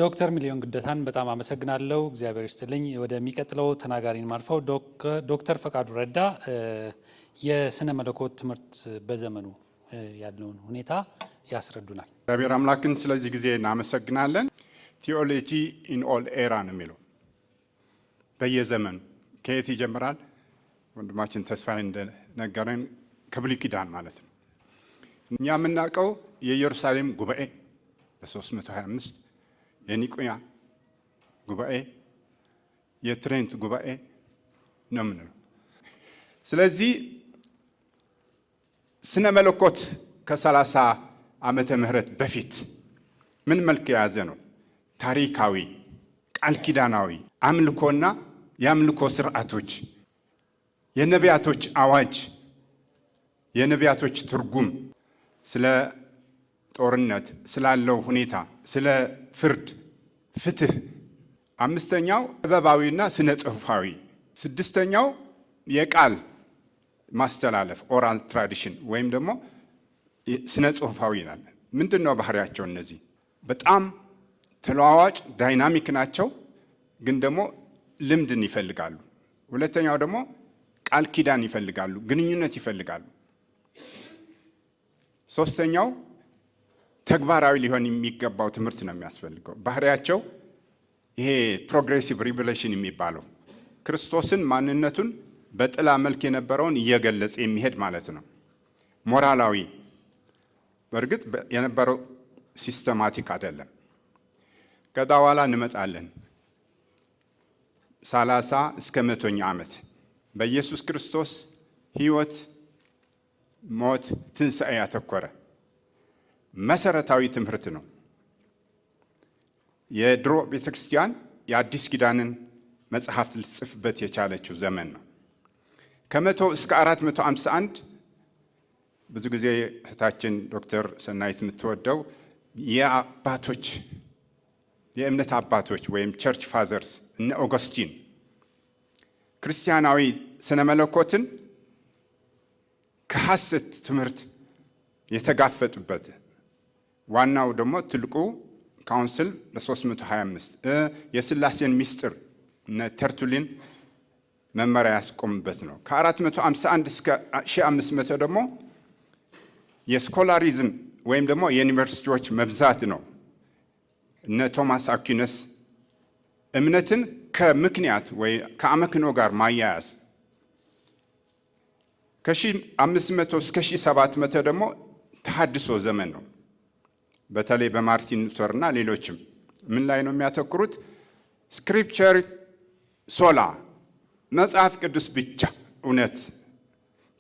ዶክተር ሚሊዮን ጉደታን በጣም አመሰግናለሁ። እግዚአብሔር ይስጥልኝ። ወደሚቀጥለው ተናጋሪን ማልፈው ዶክተር ፈቃዱ ረዳ የስነ መለኮት ትምህርት በዘመኑ ያለውን ሁኔታ ያስረዱናል።
እግዚአብሔር አምላክን ስለዚህ ጊዜ እናመሰግናለን። ቲኦሎጂ ኢን ኦል ኤራ ነው የሚለው በየዘመኑ ከየት ይጀምራል? ወንድማችን ተስፋዬ እንደነገረን ከብሉይ ኪዳን ማለት ነው። እኛ የምናውቀው የኢየሩሳሌም ጉባኤ በ325 የኒቆያ ጉባኤ የትሬንት ጉባኤ ነው የምንለው። ስለዚህ ስነ መለኮት ከ30 ዓመተ ምህረት በፊት ምን መልክ የያዘ ነው? ታሪካዊ፣ ቃል ኪዳናዊ አምልኮና የአምልኮ ስርዓቶች፣ የነቢያቶች አዋጅ፣ የነቢያቶች ትርጉም፣ ስለ ጦርነት ስላለው ሁኔታ፣ ስለ ፍርድ፣ ፍትህ። አምስተኛው ጥበባዊና ስነ ጽሑፋዊ። ስድስተኛው የቃል ማስተላለፍ ኦራል ትራዲሽን ወይም ደግሞ ስነ ጽሑፋዊ ይላል። ምንድን ነው ባህሪያቸው? እነዚህ በጣም ተለዋዋጭ ዳይናሚክ ናቸው፣ ግን ደግሞ ልምድን ይፈልጋሉ። ሁለተኛው ደግሞ ቃል ኪዳን ይፈልጋሉ፣ ግንኙነት ይፈልጋሉ። ሶስተኛው ተግባራዊ ሊሆን የሚገባው ትምህርት ነው የሚያስፈልገው። ባህሪያቸው ይሄ ፕሮግሬሲቭ ሪቨሌሽን የሚባለው ክርስቶስን ማንነቱን በጥላ መልክ የነበረውን እየገለጸ የሚሄድ ማለት ነው። ሞራላዊ፣ በእርግጥ የነበረው ሲስተማቲክ አይደለም። ከዛ በኋላ እንመጣለን 30 እስከ 100ኛ ዓመት በኢየሱስ ክርስቶስ ሕይወት፣ ሞት፣ ትንሣኤ ያተኮረ መሰረታዊ ትምህርት ነው። የድሮ ቤተ ክርስቲያን የአዲስ ኪዳንን መጽሐፍት ልትጽፍበት የቻለችው ዘመን ነው። ከ100 እስከ 451 ብዙ ጊዜ እህታችን ዶክተር ሰናይት የምትወደው የአባቶች የእምነት አባቶች ወይም ቸርች ፋዘርስ እነ ኦገስቲን ክርስቲያናዊ ስነ መለኮትን ከሐሰት ትምህርት የተጋፈጡበት፣ ዋናው ደግሞ ትልቁ ካውንስል በ325 የሥላሴን ምስጢር እነ ተርቱሊን መመሪያ ያስቆምበት ነው። ከ451 እስከ 1500 ደግሞ የስኮላሪዝም ወይም ደግሞ የዩኒቨርሲቲዎች መብዛት ነው። እነ ቶማስ አኩነስ እምነትን ከምክንያት ወይ ከአመክኖ ጋር ማያያዝ። ከ1500 እስከ 1700 ደግሞ ተሐድሶ ዘመን ነው። በተለይ በማርቲን ሉተር እና ሌሎችም ምን ላይ ነው የሚያተኩሩት? ስክሪፕቸር ሶላ፣ መጽሐፍ ቅዱስ ብቻ እውነት፣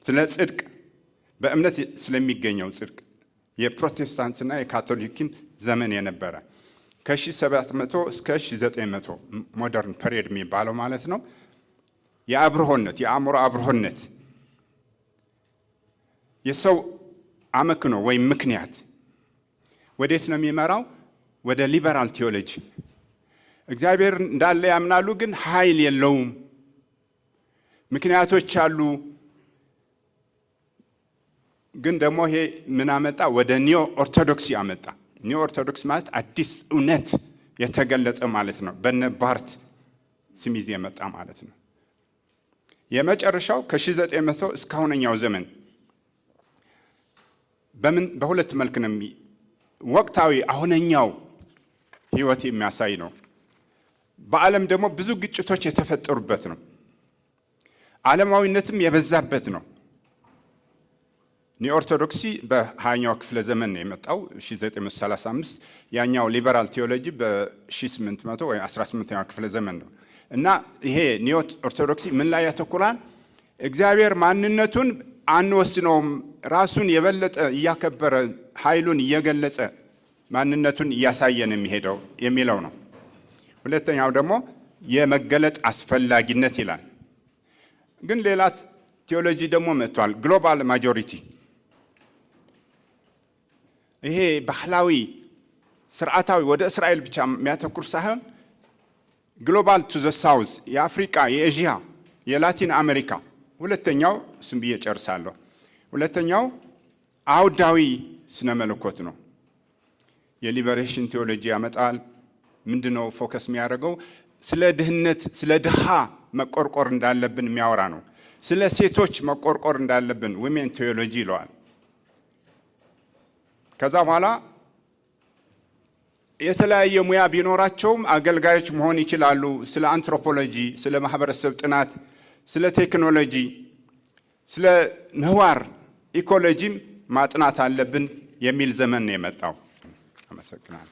ስለ ጽድቅ፣ በእምነት ስለሚገኘው ጽድቅ። የፕሮቴስታንትና የካቶሊክን ዘመን የነበረ ከ1700 እስከ 1900 ሞደርን ፐሪየድ የሚባለው ማለት ነው። የአብርሆነት የአእምሮ አብርሆነት የሰው አመክኖ ወይም ምክንያት ወዴት ነው የሚመራው? ወደ ሊበራል ቴዎሎጂ። እግዚአብሔር እንዳለ ያምናሉ፣ ግን ኃይል የለውም። ምክንያቶች አሉ፣ ግን ደግሞ ይሄ ምን አመጣ? ወደ ኒዮ ኦርቶዶክስ አመጣ። ኒዮ ኦርቶዶክስ ማለት አዲስ እውነት የተገለጸ ማለት ነው። በነ ባርት ስሚዝ የመጣ ማለት ነው። የመጨረሻው ከ1900 እስከ አሁነኛው ዘመን በሁለት መልክ ነው ወቅታዊ አሁነኛው ህይወት የሚያሳይ ነው። በዓለም ደግሞ ብዙ ግጭቶች የተፈጠሩበት ነው። ዓለማዊነትም የበዛበት ነው። ኒው ኦርቶዶክሲ በ20ኛው ክፍለ ዘመን ነው የመጣው 1935። ያኛው ሊበራል ቴዎሎጂ በ1800 ወይ 18ኛው ክፍለ ዘመን ነው። እና ይሄ ኒው ኦርቶዶክሲ ምን ላይ ያተኩራል? እግዚአብሔር ማንነቱን አንወስነውም፣ ራሱን የበለጠ እያከበረ ኃይሉን እየገለጸ ማንነቱን እያሳየን የሚሄደው የሚለው ነው። ሁለተኛው ደግሞ የመገለጥ አስፈላጊነት ይላል። ግን ሌላ ቴዎሎጂ ደግሞ መጥቷል፣ ግሎባል ማጆሪቲ። ይሄ ባህላዊ ስርዓታዊ ወደ እስራኤል ብቻ የሚያተኩር ሳይሆን ግሎባል ቱ ዘ ሳውዝ፣ የአፍሪካ፣ የኤዥያ፣ የላቲን አሜሪካ። ሁለተኛው እሱም ብዬ ጨርሳለሁ። ሁለተኛው አውዳዊ ስነ መለኮት ነው። የሊበሬሽን ቴዎሎጂ ያመጣል፣ ምንድነው ፎከስ የሚያደርገው? ስለ ድህነት፣ ስለ ድሃ መቆርቆር እንዳለብን የሚያወራ ነው። ስለ ሴቶች መቆርቆር እንዳለብን ዊሜን ቴዎሎጂ ይለዋል። ከዛ በኋላ የተለያየ ሙያ ቢኖራቸውም አገልጋዮች መሆን ይችላሉ። ስለ አንትሮፖሎጂ፣ ስለ ማህበረሰብ ጥናት፣ ስለ ቴክኖሎጂ፣ ስለ ምህዋር ኢኮሎጂም ማጥናት አለብን የሚል ዘመን ነው የመጣው። አመሰግናለሁ።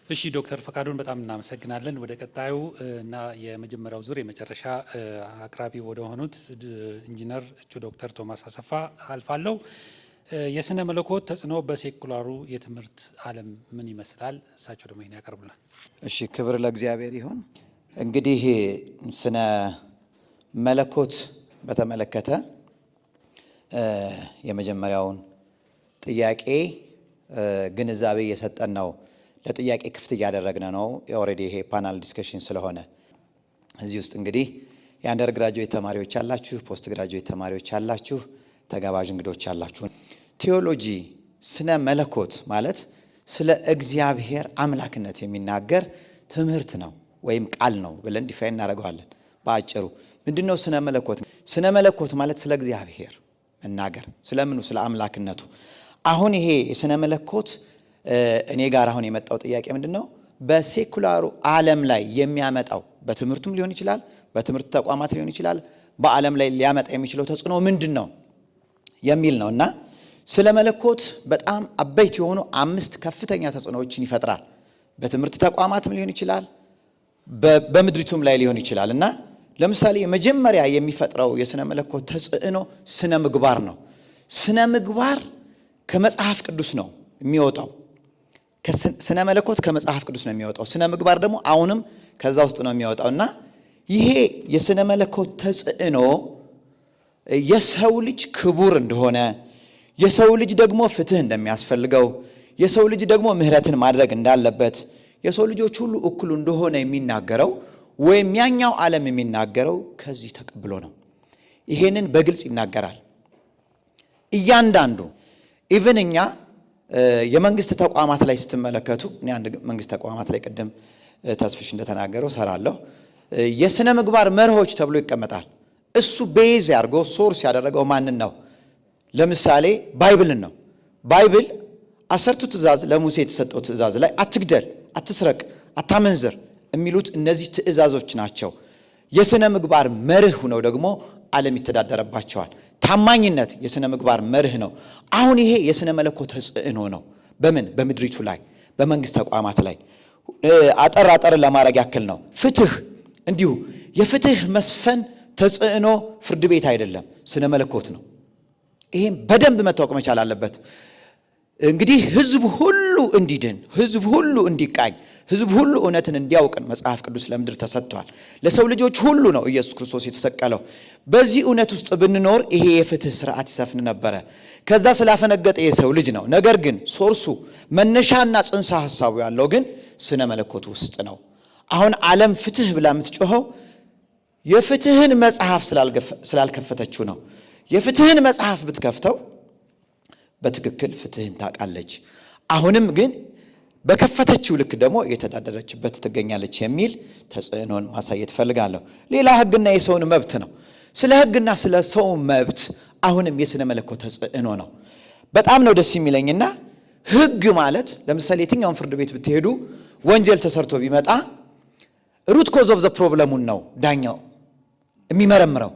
እሺ ዶክተር ፈቃዱን በጣም እናመሰግናለን። ወደ ቀጣዩ እና የመጀመሪያው ዙር የመጨረሻ አቅራቢ ወደ ሆኑት ኢንጂነር እጩ ዶክተር ቶማስ አሰፋ አልፋለሁ። የስነ መለኮት ተጽዕኖ በሴኩላሩ የትምህርት ዓለም ምን ይመስላል? እሳቸው ደግሞ ይሄን ያቀርቡናል።
እሺ፣ ክብር ለእግዚአብሔር ይሁን። እንግዲህ ስነ መለኮት በተመለከተ የመጀመሪያውን ጥያቄ ግንዛቤ እየሰጠን ነው። ለጥያቄ ክፍት እያደረግን ነው። ኦልሬዲ ይሄ ፓናል ዲስከሽን ስለሆነ እዚህ ውስጥ እንግዲህ የአንደር ግራጁዌት ተማሪዎች አላችሁ፣ ፖስት ግራጁዌት ተማሪዎች አላችሁ፣ ተጋባዥ እንግዶች አላችሁ። ቴዎሎጂ ስነ መለኮት ማለት ስለ እግዚአብሔር አምላክነት የሚናገር ትምህርት ነው ወይም ቃል ነው ብለን ዲፋይን እናደርገዋለን። በአጭሩ ምንድነው ስነ መለኮት? ስነ መለኮት ማለት ስለ እግዚአብሔር መናገር፣ ስለምኑ? ስለ አምላክነቱ። አሁን ይሄ የስነ መለኮት እኔ ጋር አሁን የመጣው ጥያቄ ምንድነው? በሴኩላሩ ዓለም ላይ የሚያመጣው በትምህርቱም ሊሆን ይችላል፣ በትምህርት ተቋማት ሊሆን ይችላል፣ በዓለም ላይ ሊያመጣ የሚችለው ተጽዕኖ ምንድነው የሚል ነው። እና ስለ መለኮት በጣም አበይት የሆኑ 5 ከፍተኛ ተጽዕኖዎችን ይፈጥራል። በትምህርት ተቋማትም ሊሆን ይችላል፣ በምድሪቱም ላይ ሊሆን ይችላል። እና ለምሳሌ መጀመሪያ የሚፈጥረው የስነ መለኮት ተጽዕኖ ስነ ምግባር ነው። ስነ ምግባር ከመጽሐፍ ቅዱስ ነው የሚወጣው። ስነ መለኮት ከመጽሐፍ ቅዱስ ነው የሚወጣው። ስነ ምግባር ደግሞ አሁንም ከዛ ውስጥ ነው የሚወጣው። እና ይሄ የስነ መለኮት ተጽዕኖ የሰው ልጅ ክቡር እንደሆነ፣ የሰው ልጅ ደግሞ ፍትህ እንደሚያስፈልገው፣ የሰው ልጅ ደግሞ ምህረትን ማድረግ እንዳለበት፣ የሰው ልጆች ሁሉ እኩል እንደሆነ የሚናገረው ወይም ያኛው ዓለም የሚናገረው ከዚህ ተቀብሎ ነው። ይሄንን በግልጽ ይናገራል። እያንዳንዱ ኢቭን እኛ የመንግስት ተቋማት ላይ ስትመለከቱ፣ እኔ አንድ መንግስት ተቋማት ላይ ቅድም ተስፍሽ እንደተናገረው ሰራለሁ። የስነ ምግባር መርሆች ተብሎ ይቀመጣል። እሱ ቤዝ ያርጎ ሶርስ ያደረገው ማንን ነው? ለምሳሌ ባይብልን ነው። ባይብል 10ቱ ትእዛዝ ለሙሴ የተሰጠው ትእዛዝ ላይ አትግደል፣ አትስረቅ፣ አታመንዝር የሚሉት እነዚህ ትእዛዞች ናቸው። የስነ ምግባር መርህ ሆነው ደግሞ ዓለም ይተዳደረባቸዋል። ታማኝነት የስነ ምግባር መርህ ነው። አሁን ይሄ የስነ መለኮት ተጽዕኖ ነው። በምን? በምድሪቱ ላይ፣ በመንግስት ተቋማት ላይ። አጠር ለማድረግ ያክል ነው። ፍትህ እንዲሁ የፍትህ መስፈን ተጽዕኖ ፍርድ ቤት አይደለም፣ ስነ መለኮት ነው። ይሄም በደንብ መታወቅ መቻል አለበት። እንግዲህ ህዝብ ሁሉ እንዲድን፣ ህዝብ ሁሉ እንዲቃኝ፣ ህዝብ ሁሉ እውነትን እንዲያውቅን መጽሐፍ ቅዱስ ለምድር ተሰጥቷል። ለሰው ልጆች ሁሉ ነው ኢየሱስ ክርስቶስ የተሰቀለው። በዚህ እውነት ውስጥ ብንኖር ይሄ የፍትህ ስርዓት ይሰፍን ነበረ። ከዛ ስላፈነገጠ የሰው ልጅ ነው። ነገር ግን ሶርሱ መነሻና ጽንሰ ሐሳቡ ያለው ግን ስነ መለኮት ውስጥ ነው። አሁን ዓለም ፍትህ ብላ የምትጮኸው የፍትህን መጽሐፍ ስላልከፈተችው ነው። የፍትህን መጽሐፍ ብትከፍተው በትክክል ፍትህን ታውቃለች። አሁንም ግን በከፈተችው ልክ ደግሞ የተዳደረችበት ትገኛለች የሚል ተጽዕኖን ማሳየት ፈልጋለሁ። ሌላ ህግና የሰውን መብት ነው። ስለ ህግና ስለ ሰው መብት አሁንም የስነ መለኮት ተጽዕኖ ነው። በጣም ነው ደስ የሚለኝና ህግ ማለት ለምሳሌ የትኛውን ፍርድ ቤት ብትሄዱ ወንጀል ተሰርቶ ቢመጣ ሩት ኮዝ ኦፍ ዘ ፕሮብለሙን ነው ዳኛው የሚመረምረው።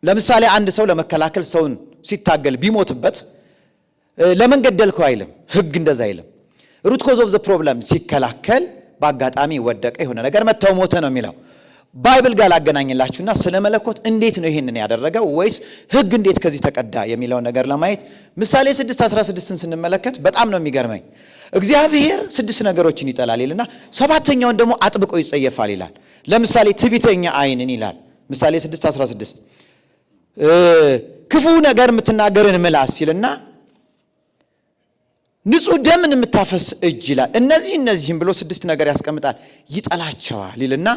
ለምሳሌ አንድ ሰው ለመከላከል ሰውን ሲታገል ቢሞትበት ለምን ገደልከው አይልም። ህግ እንደዛ አይልም። ሩት ኮዝ ኦፍ ዘ ፕሮብለም ሲከላከል በአጋጣሚ ወደቀ የሆነ ነገር መተው ሞተ ነው የሚለው። ባይብል ጋር ላገናኝላችሁና ስለ መለኮት እንዴት ነው ይሄንን ያደረገው ወይስ ህግ እንዴት ከዚህ ተቀዳ የሚለው ነገር ለማየት ምሳሌ 6:16ን ስንመለከት በጣም ነው የሚገርመኝ። እግዚአብሔር 6 ነገሮችን ይጠላል ይልና 7ኛውን ደግሞ አጥብቆ ይጸየፋል ይላል። ለምሳሌ ትዕቢተኛ አይንን ይላል ምሳሌ 6:16 ክፉ ነገር የምትናገርን ምላስ ይልና ንጹህ ደምን የምታፈስ እጅ ይላል። እነዚህም ብሎ 6 ነገር ያስቀምጣል። ይጠላቸዋል ይልና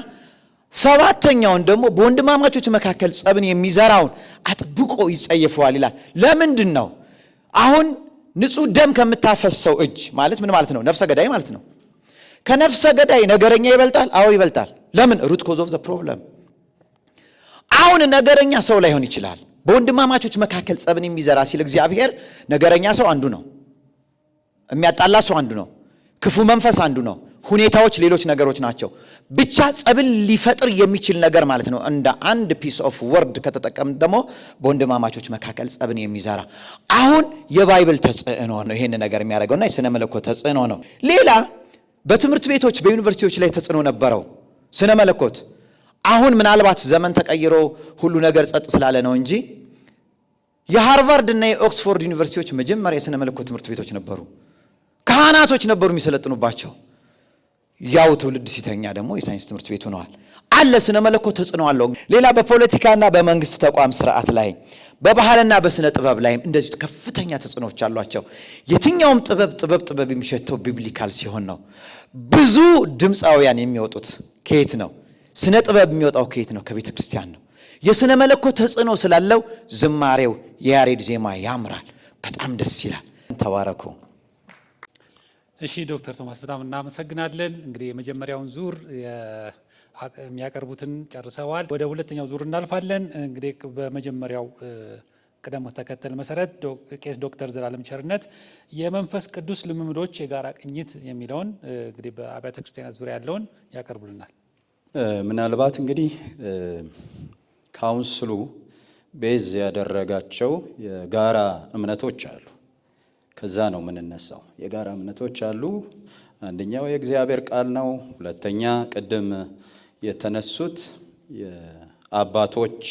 7ኛውን ደግሞ በወንድማማቾች መካከል ጸብን የሚዘራውን አጥብቆ ይጸየፈዋል ይላል። ለምንድን ነው? አሁን ንጹህ ደም ከምታፈሰው እጅ ማለት ምን ማለት ነው? ነፍሰ ገዳይ ማለት ነው። ከነፍሰ ገዳይ ነገረኛ ይበልጣል? አዎ ይበልጣል። ለምን? ሩት ኮዝ ኦፍ ዘ ፕሮብለም። አሁን ነገረኛ ሰው ላይሆን ይችላል። በወንድማማቾች መካከል ጸብን የሚዘራ ሲል እግዚአብሔር ነገረኛ ሰው አንዱ ነው። የሚያጣላ ሰው አንዱ ነው። ክፉ መንፈስ አንዱ ነው። ሁኔታዎች ሌሎች ነገሮች ናቸው። ብቻ ጸብን ሊፈጥር የሚችል ነገር ማለት ነው። እንደ አንድ ፒስ ኦፍ ወርድ ከተጠቀም ደግሞ በወንድማማቾች መካከል ጸብን የሚዘራ አሁን የባይብል ተጽዕኖ ነው ይሄን ነገር የሚያደርገውና የሥነ መለኮት ተጽዕኖ ነው። ሌላ በትምህርት ቤቶች በዩኒቨርሲቲዎች ላይ ተጽዕኖ ነበረው ሥነ መለኮት። አሁን ምናልባት ዘመን ተቀይሮ ሁሉ ነገር ጸጥ ስላለ ነው እንጂ የሃርቫርድ እና የኦክስፎርድ ዩኒቨርሲቲዎች መጀመሪያ የሥነ መለኮት ትምህርት ቤቶች ነበሩ። ካህናቶች ነበሩ የሚሰለጥኑባቸው። ያው ትውልድ ሲተኛ ደግሞ የሳይንስ ትምህርት ቤት ሆነዋል። አለ ሥነ መለኮት ተጽዕኖ አለው። ሌላ በፖለቲካና በመንግስት ተቋም ስርዓት ላይ በባህልና በስነ ጥበብ ላይም እንደዚህ ከፍተኛ ተጽዕኖዎች አሏቸው። የትኛውም ጥበብ የሚሸተው ቢብሊካል ሲሆን ነው። ብዙ ድምፃውያን የሚወጡት ከየት ነው? ስነ ጥበብ የሚወጣው ከየት ነው? ከቤተ ክርስቲያን ነው። የሥነ መለኮት ተጽዕኖ ስላለው ዝማሬው የያሬድ ዜማ ያምራል፣ በጣም ደስ ይላል። ተባረኩ።
እሺ ዶክተር ቶማስ በጣም እናመሰግናለን። እንግዲህ የመጀመሪያውን ዙር የሚያቀርቡትን ጨርሰዋል። ወደ ሁለተኛው ዙር እናልፋለን። እንግዲህ በመጀመሪያው ቅደም ተከተል መሰረት ቄስ ዶክተር ዘላለም ቸርነት የመንፈስ ቅዱስ ልምምዶች የጋራ ቅኝት የሚለውን እንግዲህ በአብያተ ክርስቲያናት ዙሪያ ያለውን ያቀርቡልናል።
ምናልባት እንግዲህ ካውንስሉ ቤዝ ያደረጋቸው የጋራ እምነቶች አሉ። ከዛ ነው የምንነሳው። የጋራ እምነቶች አሉ። አንደኛው የእግዚአብሔር ቃል ነው። ሁለተኛ ቅድም የተነሱት የአባቶች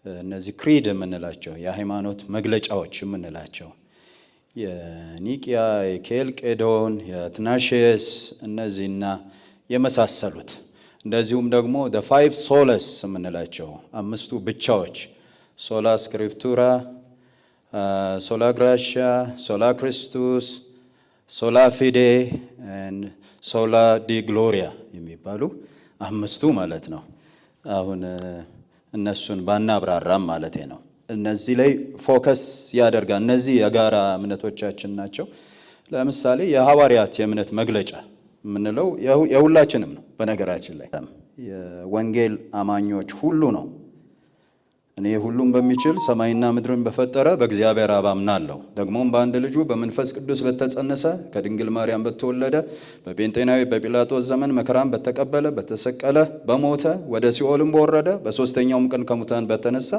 እነዚህ ክሪድ የምንላቸው የሃይማኖት መግለጫዎች የምንላቸው የኒቅያ፣ የኬልቄዶን፣ የአትናሽስ እነዚህና የመሳሰሉት እንደዚሁም ደግሞ the five solas የምንላቸው አምስቱ ብቻዎች ሶላ ስክሪፕቱራ፣ ሶላ ግራሻ፣ ሶላ ክርስቶስ፣ ሶላ ፊዴ፣ ሶላ ዲ ግሎሪያ የሚባሉ አምስቱ ማለት ነው። አሁን እነሱን ባናብራራም ማለት ነው። እነዚህ ላይ ፎከስ ያደርጋል። እነዚህ የጋራ እምነቶቻችን ናቸው። ለምሳሌ የሐዋርያት የእምነት መግለጫ የምንለው የሁላችንም ነው። በነገራችን ላይ የወንጌል አማኞች ሁሉ ነው። እኔ ሁሉም በሚችል ሰማይና ምድርን በፈጠረ በእግዚአብሔር አብ አምናለሁ፣ ደግሞም በአንድ ልጁ በመንፈስ ቅዱስ በተጸነሰ ከድንግል ማርያም በተወለደ በጴንጤናዊ በጲላጦስ ዘመን መከራን በተቀበለ በተሰቀለ በሞተ ወደ ሲኦልም በወረደ በሦስተኛውም ቀን ከሙታን በተነሳ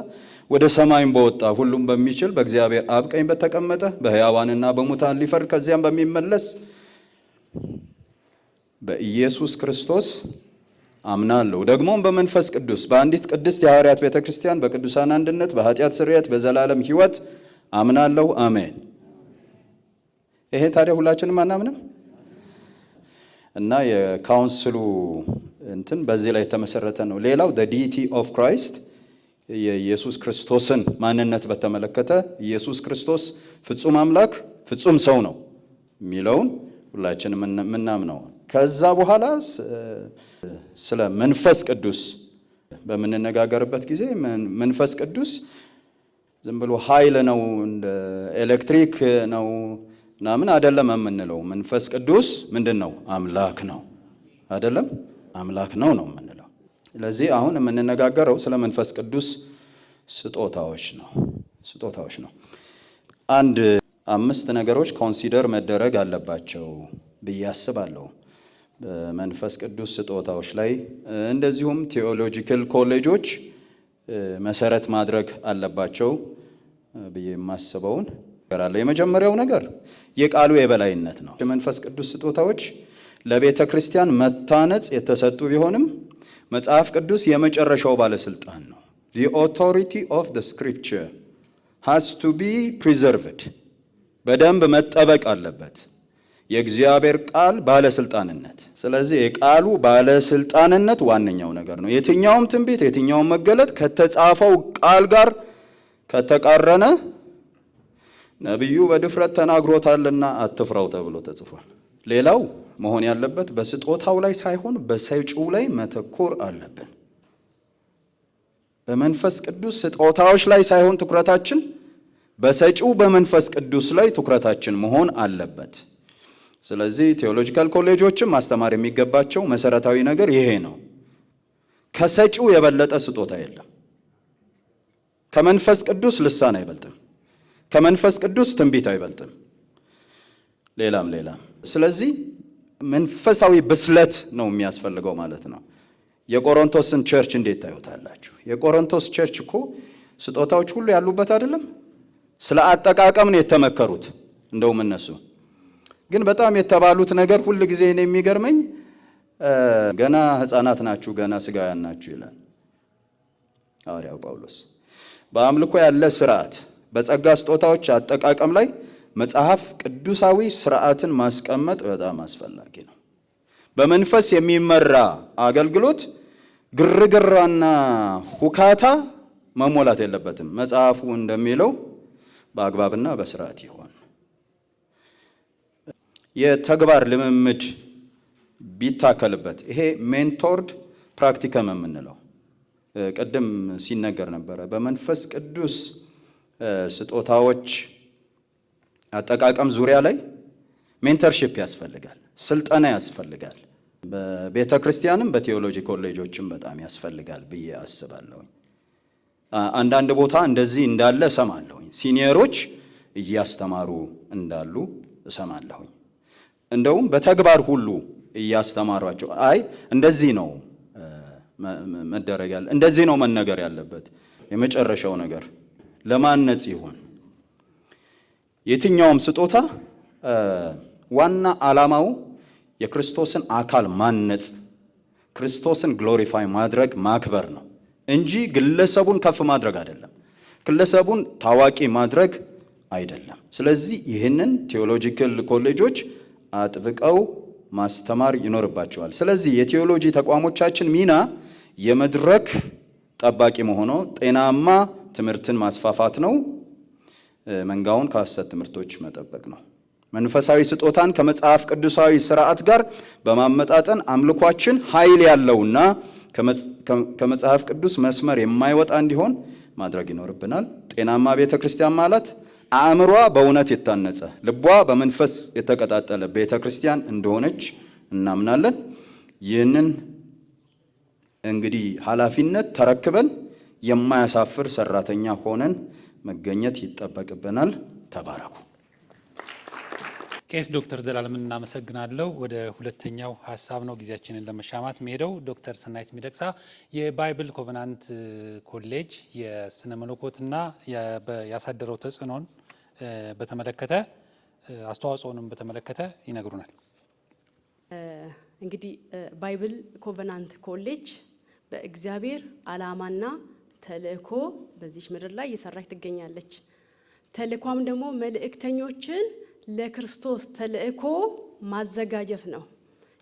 ወደ ሰማይም በወጣ ሁሉም በሚችል በእግዚአብሔር አብ ቀኝ በተቀመጠ በሕያዋንና በሙታን ሊፈርድ ከዚያም በሚመለስ በኢየሱስ ክርስቶስ አምናለሁ፣ ደግሞም በመንፈስ ቅዱስ በአንዲት ቅድስት የሐዋርያት ቤተ ክርስቲያን በቅዱሳን አንድነት በኃጢአት ስርየት በዘላለም ሕይወት አምናለሁ፣ አሜን። ይሄ ታዲያ ሁላችንም አናምንም? እና የካውንስሉ እንትን በዚህ ላይ የተመሰረተ ነው። ሌላው the deity of Christ የኢየሱስ ክርስቶስን ማንነት በተመለከተ ኢየሱስ ክርስቶስ ፍጹም አምላክ ፍጹም ሰው ነው የሚለውን ሁላችንም የምናምነው። ከዛ በኋላ ስለ መንፈስ ቅዱስ በምንነጋገርበት ጊዜ መንፈስ ቅዱስ ዝም ብሎ ኃይል ነው እንደ ኤሌክትሪክ ነው ምናምን አይደለም የምንለው። መንፈስ ቅዱስ ምንድን ነው? አምላክ ነው። አይደለም አምላክ ነው ነው የምንለው። ስለዚህ አሁን የምንነጋገረው ስለ መንፈስ ቅዱስ ስጦታዎች ነው። አንድ 5 ነገሮች ኮንሲደር መደረግ አለባቸው ብዬ አስባለሁ በመንፈስ ቅዱስ ስጦታዎች ላይ። እንደዚሁም ቴዎሎጂካል ኮሌጆች መሰረት ማድረግ አለባቸው ብዬ የማስበውን ነገር አለ። የመጀመሪያው ነገር የቃሉ የበላይነት ነው። የመንፈስ ቅዱስ ስጦታዎች ለቤተ ክርስቲያን መታነጽ የተሰጡ ቢሆንም መጽሐፍ ቅዱስ የመጨረሻው ባለስልጣን ነው። The authority of the scripture has to be preserved። በደንብ መጠበቅ አለበት የእግዚአብሔር ቃል ባለስልጣንነት። ስለዚህ የቃሉ ባለስልጣንነት ዋነኛው ነገር ነው። የትኛውም ትንቢት የትኛውም መገለጥ ከተጻፈው ቃል ጋር ከተቃረነ ነቢዩ በድፍረት ተናግሮታልና አትፍራው ተብሎ ተጽፏል። ሌላው መሆን ያለበት በስጦታው ላይ ሳይሆን በሰጪው ላይ መተኮር አለብን። በመንፈስ ቅዱስ ስጦታዎች ላይ ሳይሆን ትኩረታችን በሰጪው በመንፈስ ቅዱስ ላይ ትኩረታችን መሆን አለበት። ስለዚህ ቴዎሎጂካል ኮሌጆችም ማስተማር የሚገባቸው መሰረታዊ ነገር ይሄ ነው። ከሰጪው የበለጠ ስጦታ የለም። ከመንፈስ ቅዱስ ልሳን አይበልጥም። ከመንፈስ ቅዱስ ትንቢት አይበልጥም። ሌላም። ስለዚህ መንፈሳዊ ብስለት ነው የሚያስፈልገው ማለት ነው። የቆሮንቶስን ቸርች እንዴት ታዩታላችሁ? የቆሮንቶስ ቸርች እኮ ስጦታዎች ሁሉ ያሉበት አይደለም? ስለ አጠቃቀም ነው የተመከሩት። እንደውም እነሱ ግን በጣም የተባሉት ነገር ሁሉ ጊዜ እኔ የሚገርመኝ ገና ሕፃናት ናችሁ፣ ገና ስጋውያን ናችሁ ይላል ሐዋርያው ጳውሎስ። በአምልኮ ያለ ስርዓት፣ በጸጋ ስጦታዎች አጠቃቀም ላይ መጽሐፍ ቅዱሳዊ ስርዓትን ማስቀመጥ በጣም አስፈላጊ ነው። በመንፈስ የሚመራ አገልግሎት ግርግራና ሁካታ መሞላት የለበትም። መጽሐፉ እንደሚለው በአግባብና በስርዓት ይሆን። የተግባር ልምምድ ቢታከልበት፣ ይሄ ሜንቶርድ ፕራክቲከም የምንለው ቅድም ሲነገር ነበረ። በመንፈስ ቅዱስ ስጦታዎች አጠቃቀም ዙሪያ ላይ ሜንተርሺፕ ያስፈልጋል፣ ስልጠና ያስፈልጋል። በቤተ ክርስቲያንም በቴዎሎጂ ኮሌጆችም በጣም ያስፈልጋል ብዬ አስባለሁ። አንዳንድ ቦታ እንደዚህ እንዳለ እሰማለሁኝ። ሲኒየሮች እያስተማሩ እንዳሉ እሰማለሁኝ። እንደውም በተግባር ሁሉ እያስተማሯቸው፣ አይ እንደዚህ ነው መደረግ ያለ፣ እንደዚህ ነው መነገር ያለበት። የመጨረሻው ነገር ለማነጽ ይሆን። የትኛውም ስጦታ ዋና ዓላማው የክርስቶስን አካል ማነጽ፣ ክርስቶስን ግሎሪፋይ ማድረግ ማክበር ነው እንጂ ግለሰቡን ከፍ ማድረግ አይደለም፣ ግለሰቡን ታዋቂ ማድረግ አይደለም። ስለዚህ ይህንን ቴዎሎጂካል ኮሌጆች አጥብቀው ማስተማር ይኖርባቸዋል። ስለዚህ የቴዎሎጂ ተቋሞቻችን ሚና የመድረክ ጠባቂ መሆኑ፣ ጤናማ ትምህርትን ማስፋፋት ነው። መንጋውን ከሐሰት ትምህርቶች መጠበቅ ነው። መንፈሳዊ ስጦታን ከመጽሐፍ ቅዱሳዊ ስርዓት ጋር በማመጣጠን አምልኳችን ኃይል ያለውና ከመጽሐፍ ቅዱስ መስመር የማይወጣ እንዲሆን ማድረግ ይኖርብናል። ጤናማ ቤተ ክርስቲያን ማለት አእምሯ በእውነት የታነጸ ልቧ በመንፈስ የተቀጣጠለ ቤተ ክርስቲያን እንደሆነች እናምናለን። ይህንን እንግዲህ ኃላፊነት ተረክበን የማያሳፍር ሰራተኛ ሆነን መገኘት ይጠበቅብናል። ተባረኩ።
ቄስ ዶክተር ዘላለምን እናመሰግናለሁ። ወደ ሁለተኛው ሀሳብ ነው ጊዜያችንን ለመሻማት የሚሄደው። ዶክተር ሰናይት ሚደቅሳ የባይብል ኮቨናንት ኮሌጅ የስነ መለኮትና ያሳደረው ተጽዕኖን በተመለከተ አስተዋጽኦንም በተመለከተ ይነግሩናል።
እንግዲህ ባይብል ኮቨናንት ኮሌጅ በእግዚአብሔር ዓላማና ተልእኮ በዚች ምድር ላይ እየሰራች ትገኛለች። ተልእኳም ደግሞ መልእክተኞችን ለክርስቶስ ተልእኮ ማዘጋጀት ነው።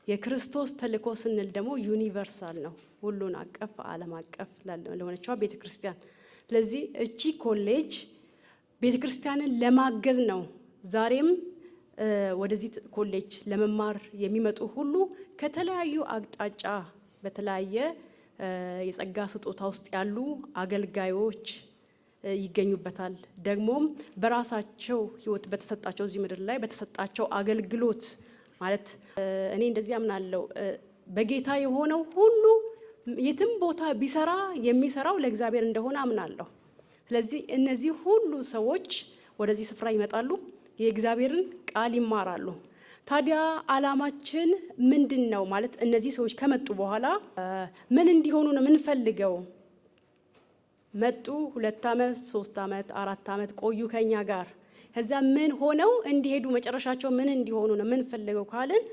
የክርስቶስ ተልእኮ ስንል ደግሞ ዩኒቨርሳል ነው፣ ሁሉን አቀፍ ዓለም አቀፍ ለሆነችዋ ቤተ ክርስቲያን። ስለዚህ እቺ ኮሌጅ ቤተ ክርስቲያንን ለማገዝ ነው። ዛሬም ወደዚህ ኮሌጅ ለመማር የሚመጡ ሁሉ ከተለያዩ አቅጣጫ በተለያየ የጸጋ ስጦታ ውስጥ ያሉ አገልጋዮች ይገኙበታል። ደግሞም በራሳቸው ሕይወት በተሰጣቸው እዚህ ምድር ላይ በተሰጣቸው አገልግሎት ማለት እኔ እንደዚህ አምናለሁ፣ በጌታ የሆነው ሁሉ የትም ቦታ ቢሰራ የሚሰራው ለእግዚአብሔር እንደሆነ አምናለሁ። ስለዚህ እነዚህ ሁሉ ሰዎች ወደዚህ ስፍራ ይመጣሉ፣ የእግዚአብሔርን ቃል ይማራሉ። ታዲያ ዓላማችን ምንድን ነው? ማለት እነዚህ ሰዎች ከመጡ በኋላ ምን እንዲሆኑ ነው የምንፈልገው? መጡ፣ 2 ዓመት 3 ዓመት 4 ዓመት ቆዩ ከኛ ጋር። ከዛ ምን ሆነው እንዲሄዱ መጨረሻቸው ምን እንዲሆኑ ነው የምንፈልገው ካልን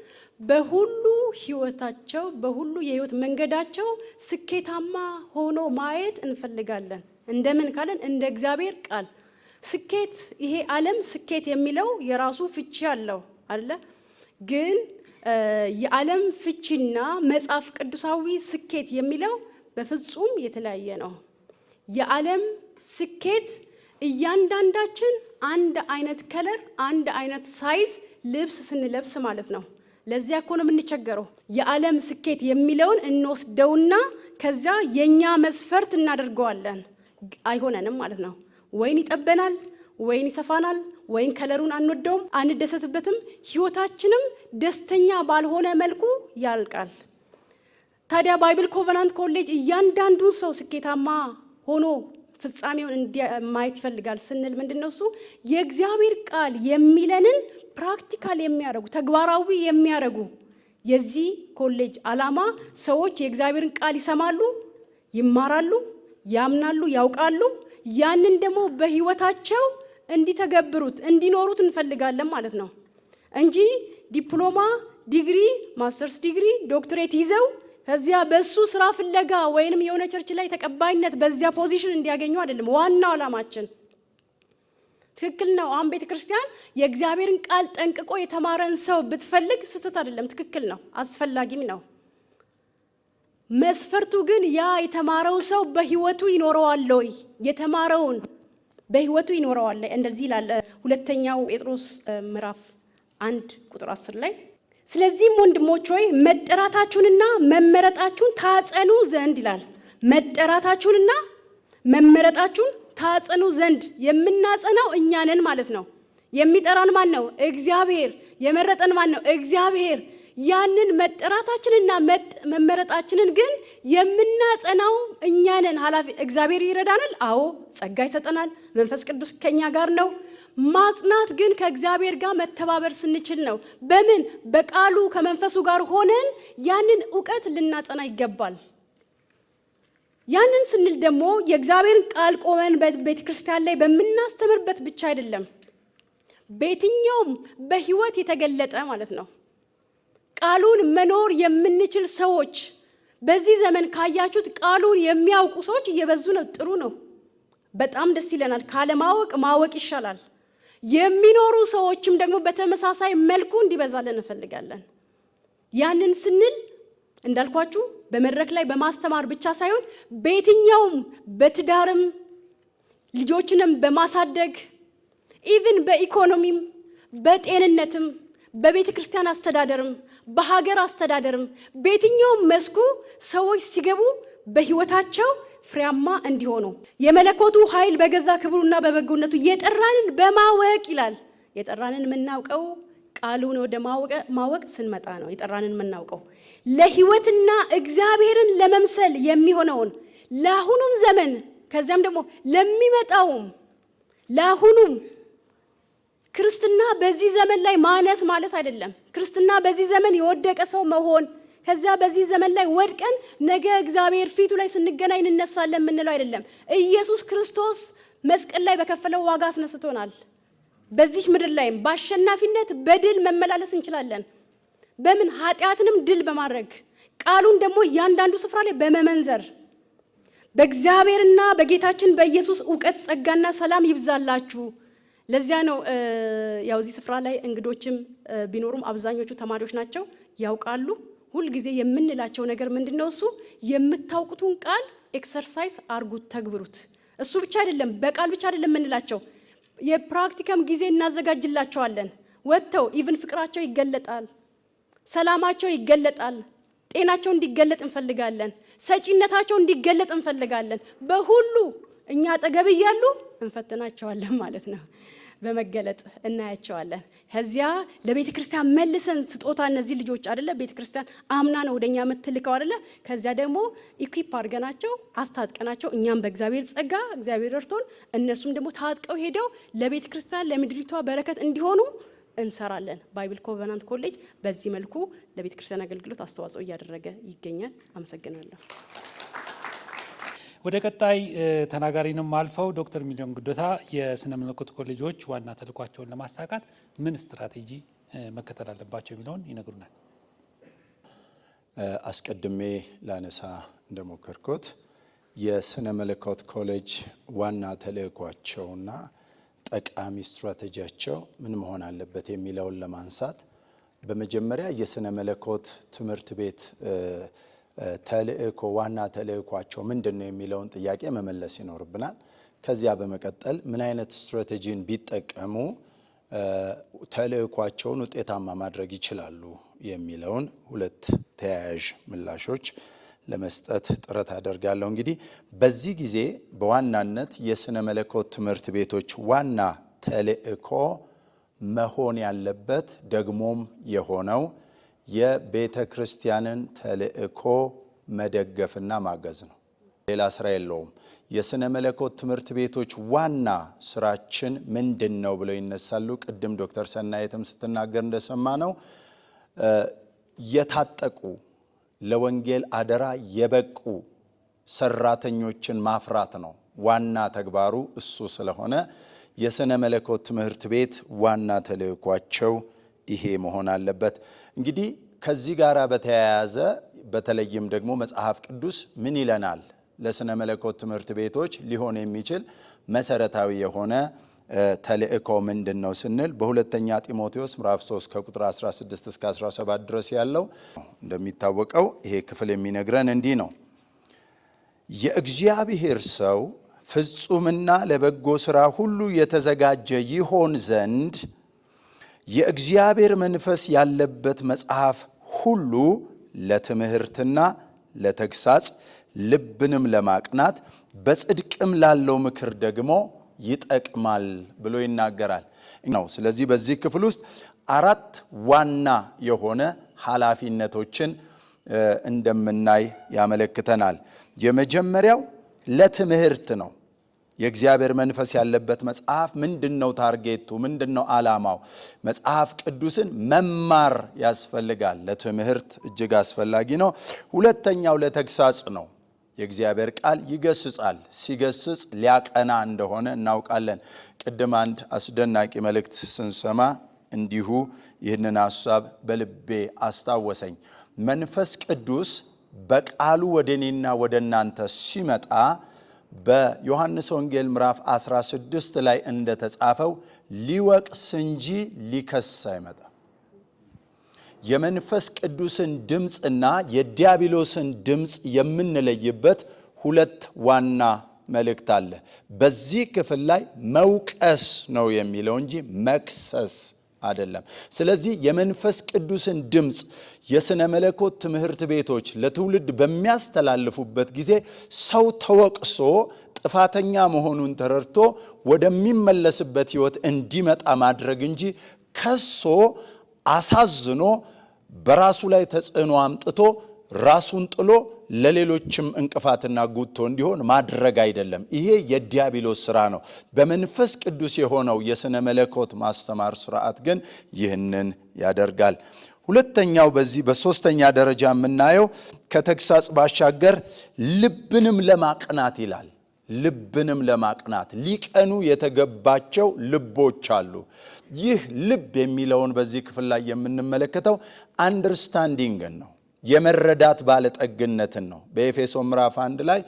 በሁሉ ህይወታቸው በሁሉ የህይወት መንገዳቸው ስኬታማ ሆኖ ማየት እንፈልጋለን። እንደምን ካለን እንደ እግዚአብሔር ቃል ስኬት፣ ይሄ ዓለም ስኬት የሚለው የራሱ ፍቺ አለው አለ። ግን የዓለም ፍቺና መጽሐፍ ቅዱሳዊ ስኬት የሚለው በፍጹም የተለያየ ነው። የዓለም ስኬት እያንዳንዳችን አንድ አይነት ከለር፣ አንድ አይነት ሳይዝ ልብስ ስንለብስ ማለት ነው። ለዚያ እኮ ነው የምንቸገረው። የዓለም ስኬት የሚለውን እንወስደውና ከዚያ የኛ መስፈርት እናደርገዋለን። አይሆነንም ማለት ነው። ወይን ይጠበናል፣ ወይን ይሰፋናል፣ ወይም ከለሩን አንወደውም፣ አንደሰትበትም፣ ህይወታችንም ደስተኛ ባልሆነ መልኩ ያልቃል። ታዲያ ባይብል ኮቨናንት ኮሌጅ እያንዳንዱን ሰው ስኬታማ ሆኖ ፍጻሜውን ማየት ይፈልጋል ስንል ምንድነው እሱ የእግዚአብሔር ቃል የሚለንን ፕራክቲካል የሚያደርጉ ተግባራዊ የሚያደርጉ የዚህ ኮሌጅ ዓላማ ሰዎች የእግዚአብሔርን ቃል ይሰማሉ፣ ይማራሉ፣ ያምናሉ፣ ያውቃሉ። ያንን ደግሞ በህይወታቸው እንዲተገብሩት እንዲኖሩት እንፈልጋለን ማለት ነው እንጂ ዲፕሎማ፣ ዲግሪ፣ ማስተርስ ዲግሪ፣ ዶክትሬት ይዘው ከዚያ በሱ ስራ ፍለጋ ወይንም የሆነ ቸርች ላይ ተቀባይነት በዚያ ፖዚሽን እንዲያገኙ አይደለም ዋናው ዓላማችን። ትክክል ነው። አሁን ቤተክርስቲያን የእግዚአብሔርን ቃል ጠንቅቆ የተማረን ሰው ብትፈልግ ስተት አይደለም፣ ትክክል ነው፣ አስፈላጊም ነው። መስፈርቱ ግን ያ የተማረው ሰው በህይወቱ ይኖረዋል ወይ? የተማረውን በህይወቱ ይኖረዋል። እንደዚህ ይላል ሁለተኛው ጴጥሮስ ምዕራፍ 1 ቁጥር 10 ላይ ስለዚህም ወንድሞች ሆይ መጠራታችሁንና መመረጣችሁን ታጸኑ ዘንድ ይላል። መጠራታችሁንና መመረጣችሁን ታጸኑ ዘንድ የምናጸናው እኛ ነን ማለት ነው። የሚጠራን ማን ነው? እግዚአብሔር። የመረጠን ማን ነው? እግዚአብሔር። ያንን መጠራታችንና መመረጣችንን ግን የምናጸናው እኛ ነን። ኃላፊ እግዚአብሔር ይረዳናል። አዎ ጸጋ ይሰጠናል። መንፈስ ቅዱስ ከኛ ጋር ነው። ማጽናት ግን ከእግዚአብሔር ጋር መተባበር ስንችል ነው። በምን? በቃሉ ከመንፈሱ ጋር ሆነን ያንን ዕውቀት ልናጸና ይገባል። ያንን ስንል ደግሞ የእግዚአብሔርን ቃል ቆመን በቤተክርስቲያን ላይ በምናስተምርበት ብቻ አይደለም፣ በየትኛውም በህይወት የተገለጠ ማለት ነው። ቃሉን መኖር የምንችል ሰዎች በዚህ ዘመን ካያችሁት ቃሉን የሚያውቁ ሰዎች እየበዙ ነው። ጥሩ ነው፣ በጣም ደስ ይለናል። ካለማወቅ ማወቅ ይሻላል። የሚኖሩ ሰዎችም ደግሞ በተመሳሳይ መልኩ እንዲበዛልን እንፈልጋለን። ያንን ስንል እንዳልኳችሁ በመድረክ ላይ በማስተማር ብቻ ሳይሆን በየትኛውም በትዳርም ልጆችንም በማሳደግ ኢቭን በኢኮኖሚም በጤንነትም በቤተ ክርስቲያን አስተዳደርም በሀገር አስተዳደርም በየትኛውም መስኩ ሰዎች ሲገቡ በህይወታቸው ፍሬያማ እንዲሆኑ የመለኮቱ ኃይል በገዛ ክብሩና በበጎነቱ የጠራንን በማወቅ ይላል። የጠራንን የምናውቀው ቃሉን ወደ ማወቅ ስንመጣ ነው። የጠራንን የምናውቀው ለህይወትና እግዚአብሔርን ለመምሰል የሚሆነውን ለአሁኑም ዘመን ከዚያም ደግሞ ለሚመጣውም ለአሁኑም ክርስትና በዚህ ዘመን ላይ ማነስ ማለት አይደለም። ክርስትና በዚህ ዘመን የወደቀ ሰው መሆን ከዛ በዚህ ዘመን ላይ ወድቀን ነገ እግዚአብሔር ፊቱ ላይ ስንገናኝ እንነሳለን የምንለው አይደለም። ኢየሱስ ክርስቶስ መስቀል ላይ በከፈለው ዋጋ አስነስቶናል። በዚህ ምድር ላይም በአሸናፊነት በድል መመላለስ እንችላለን። በምን? ኃጢአትንም ድል በማድረግ ቃሉን ደግሞ እያንዳንዱ ስፍራ ላይ በመመንዘር በእግዚአብሔርና በጌታችን በኢየሱስ ዕውቀት ጸጋና ሰላም ይብዛላችሁ። ለዚያ ነው ያው እዚህ ስፍራ ላይ እንግዶችም ቢኖሩም አብዛኞቹ ተማሪዎች ናቸው፣ ያውቃሉ። ሁል ጊዜ የምንላቸው ነገር ምንድነው? እሱ የምታውቁትን ቃል ኤክሰርሳይዝ አርጉት፣ ተግብሩት። እሱ ብቻ አይደለም፣ በቃል ብቻ አይደለም የምንላቸው፣ የፕራክቲካም ጊዜ እናዘጋጅላቸዋለን። ወጥተው ኢቭን ፍቅራቸው ይገለጣል፣ ሰላማቸው ይገለጣል፣ ጤናቸው እንዲገለጥ እንፈልጋለን፣ ሰጪነታቸው እንዲገለጥ እንፈልጋለን። በሁሉ እኛ አጠገብ እያሉ እንፈትናቸዋለን ማለት ነው። በመገለጥ እናያቸዋለን። ከዚያ ለቤተ ክርስቲያን መልሰን ስጦታ እነዚህ ልጆች አይደለ ቤተ ክርስቲያን አምና ነው ወደኛ የምትልከው አይደለ። ከዚያ ደግሞ ኢኩዊፕ አድርገናቸው አስታጥቀናቸው እኛም በእግዚአብሔር ጸጋ እግዚአብሔር ረድቶን እነሱም ደግሞ ታጥቀው ሄደው ለቤተ ክርስቲያን ለምድሪቷ በረከት እንዲሆኑ እንሰራለን። ባይብል ኮቨናንት ኮሌጅ በዚህ መልኩ ለቤተ ክርስቲያን አገልግሎት አስተዋጽኦ እያደረገ ይገኛል። አመሰግናለሁ።
ወደ ቀጣይ ተናጋሪንም አልፈው ዶክተር ሚሊዮን ጉደታ የስነ መለኮት ኮሌጆች ዋና ተልዕኳቸውን ለማሳካት ምን ስትራቴጂ መከተል አለባቸው የሚለውን ይነግሩናል።
አስቀድሜ ላነሳ እንደሞከርኩት የስነ መለኮት ኮሌጅ ዋና ተልዕኳቸውና ጠቃሚ ስትራቴጂያቸው ምን መሆን አለበት የሚለውን ለማንሳት በመጀመሪያ የስነ መለኮት ትምህርት ቤት ተልእኮ ዋና ተልእኳቸው ምንድን ነው የሚለውን ጥያቄ መመለስ ይኖርብናል። ከዚያ በመቀጠል ምን አይነት ስትራቴጂን ቢጠቀሙ ተልእኳቸውን ውጤታማ ማድረግ ይችላሉ የሚለውን ሁለት ተያያዥ ምላሾች ለመስጠት ጥረት አደርጋለሁ። እንግዲህ በዚህ ጊዜ በዋናነት የስነ መለኮት ትምህርት ቤቶች ዋና ተልእኮ መሆን ያለበት ደግሞም የሆነው የቤተ ክርስቲያንን ተልእኮ መደገፍና ማገዝ ነው። ሌላ ስራ የለውም። የሥነ መለኮት ትምህርት ቤቶች ዋና ስራችን ምንድን ነው ብለው ይነሳሉ። ቅድም ዶክተር ሰናይትም ስትናገር እንደሰማ ነው የታጠቁ ለወንጌል አደራ የበቁ ሰራተኞችን ማፍራት ነው። ዋና ተግባሩ እሱ ስለሆነ የሥነ መለኮት ትምህርት ቤት ዋና ተልእኳቸው ይሄ መሆን አለበት። እንግዲህ ከዚህ ጋር በተያያዘ በተለይም ደግሞ መጽሐፍ ቅዱስ ምን ይለናል? ለሥነ መለኮት ትምህርት ቤቶች ሊሆን የሚችል መሰረታዊ የሆነ ተልእኮ ምንድን ነው ስንል በሁለተኛ ጢሞቴዎስ ምዕራፍ 3 ከቁጥር 16 እስከ 17 ድረስ ያለው እንደሚታወቀው ይሄ ክፍል የሚነግረን እንዲህ ነው። የእግዚአብሔር ሰው ፍጹምና ለበጎ ሥራ ሁሉ የተዘጋጀ ይሆን ዘንድ የእግዚአብሔር መንፈስ ያለበት መጽሐፍ ሁሉ ለትምህርትና ለተግሳጽ ልብንም ለማቅናት በጽድቅም ላለው ምክር ደግሞ ይጠቅማል ብሎ ይናገራል ነው። ስለዚህ በዚህ ክፍል ውስጥ 4 ዋና የሆነ ኃላፊነቶችን እንደምናይ ያመለክተናል። የመጀመሪያው ለትምህርት ነው። የእግዚአብሔር መንፈስ ያለበት መጽሐፍ ምንድነው? ታርጌቱ ምንድነው? ዓላማው መጽሐፍ ቅዱስን መማር ያስፈልጋል። ለትምህርት እጅግ አስፈላጊ ነው። ሁለተኛው ለተግሳጽ ነው። የእግዚአብሔር ቃል ይገስጻል። ሲገስጽ ሊያቀና እንደሆነ እናውቃለን። ቅድም አንድ አስደናቂ መልእክት ስንሰማ እንዲሁ ይህንን ሐሳብ በልቤ አስታወሰኝ። መንፈስ ቅዱስ በቃሉ ወደ እኔና ወደ እናንተ ሲመጣ በዮሐንስ ወንጌል ምዕራፍ 16 ላይ እንደተጻፈው ሊወቅስ እንጂ ሊከስ አይመጣም። የመንፈስ ቅዱስን ድምፅና የዲያብሎስን ድምፅ የምንለይበት 2 ዋና መልእክት አለ። በዚህ ክፍል ላይ መውቀስ ነው የሚለው እንጂ መክሰስ አይደለም። ስለዚህ የመንፈስ ቅዱስን ድምፅ የሥነ መለኮት ትምህርት ቤቶች ለትውልድ በሚያስተላልፉበት ጊዜ ሰው ተወቅሶ ጥፋተኛ መሆኑን ተረድቶ ወደሚመለስበት ሕይወት እንዲመጣ ማድረግ እንጂ ከሶ አሳዝኖ በራሱ ላይ ተጽዕኖ አምጥቶ ራሱን ጥሎ ለሌሎችም እንቅፋትና ጉቶ እንዲሆን ማድረግ አይደለም። ይሄ የዲያብሎስ ሥራ ነው። በመንፈስ ቅዱስ የሆነው የሥነ መለኮት ማስተማር ሥርዓት ግን ይህንን ያደርጋል። ሁለተኛው በዚህ በሶስተኛ ደረጃ የምናየው ከተግሳጽ ባሻገር ልብንም ለማቅናት ይላል። ልብንም ለማቅናት ሊቀኑ የተገባቸው ልቦች አሉ። ይህ ልብ የሚለውን በዚህ ክፍል ላይ የምንመለከተው አንደርስታንዲንግን ነው፣ የመረዳት ባለጠግነትን ነው። በኤፌሶን ምዕራፍ 1 ላይ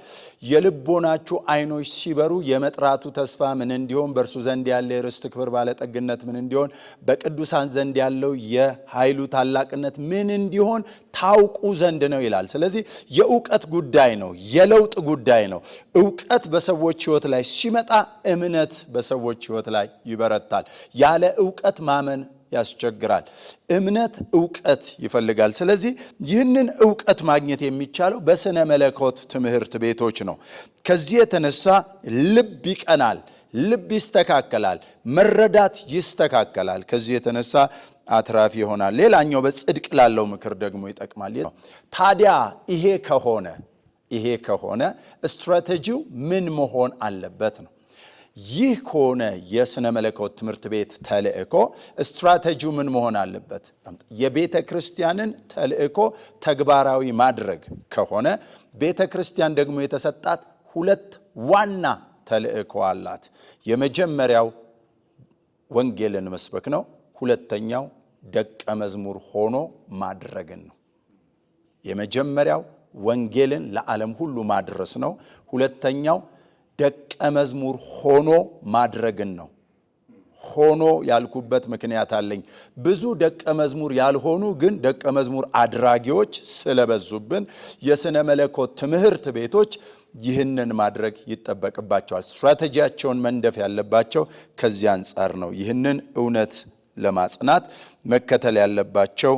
የልቦናችሁ ዓይኖች ሲበሩ የመጥራቱ ተስፋ ምን እንዲሆን በእርሱ ዘንድ ያለ የርስት ክብር ባለጠግነት ምን እንዲሆን በቅዱሳን ዘንድ ያለው የኃይሉ ታላቅነት ምን እንዲሆን ታውቁ ዘንድ ነው ይላል። ስለዚህ የእውቀት ጉዳይ ነው፣ የለውጥ ጉዳይ ነው። እውቀት በሰዎች ሕይወት ላይ ሲመጣ እምነት በሰዎች ሕይወት ላይ ይበረታል። ያለ እውቀት ማመን ያስቸግራል። እምነት እውቀት ይፈልጋል። ስለዚህ ይህንን እውቀት ማግኘት የሚቻለው በሥነ መለኮት ትምህርት ቤቶች ነው። ከዚህ የተነሳ ልብ ይቀናል፣ ልብ ይስተካከላል፣ መረዳት ይስተካከላል። ከዚህ የተነሳ አትራፊ ይሆናል። ሌላኛው በጽድቅ ላለው ምክር ደግሞ ይጠቅማል። ታዲያ ይሄ ከሆነ ስትራቴጂው ምን መሆን አለበት ነው? ይህ ከሆነ የሥነ መለኮት ትምህርት ቤት ተልእኮ ስትራቴጂው ምን መሆን አለበት? የቤተ ክርስቲያንን ተልእኮ ተግባራዊ ማድረግ ከሆነ ቤተ ክርስቲያን ደግሞ የተሰጣት 2 ዋና ተልእኮ አላት። የመጀመሪያው ወንጌልን መስበክ ነው። ሁለተኛው ደቀ መዝሙር ሆኖ ማድረግን ነው። የመጀመሪያው ወንጌልን ለዓለም ሁሉ ማድረስ ነው። ሁለተኛው ደቀ መዝሙር ሆኖ ማድረግን ነው። ሆኖ ያልኩበት ምክንያት አለኝ። ብዙ ደቀ መዝሙር ያልሆኑ ግን ደቀ መዝሙር አድራጊዎች ስለበዙብን የሥነ መለኮት ትምህርት ቤቶች ይህንን ማድረግ ይጠበቅባቸዋል። ስትራቴጂያቸውን መንደፍ ያለባቸው ከዚህ አንጻር ነው። ይህንን እውነት ለማጽናት መከተል ያለባቸው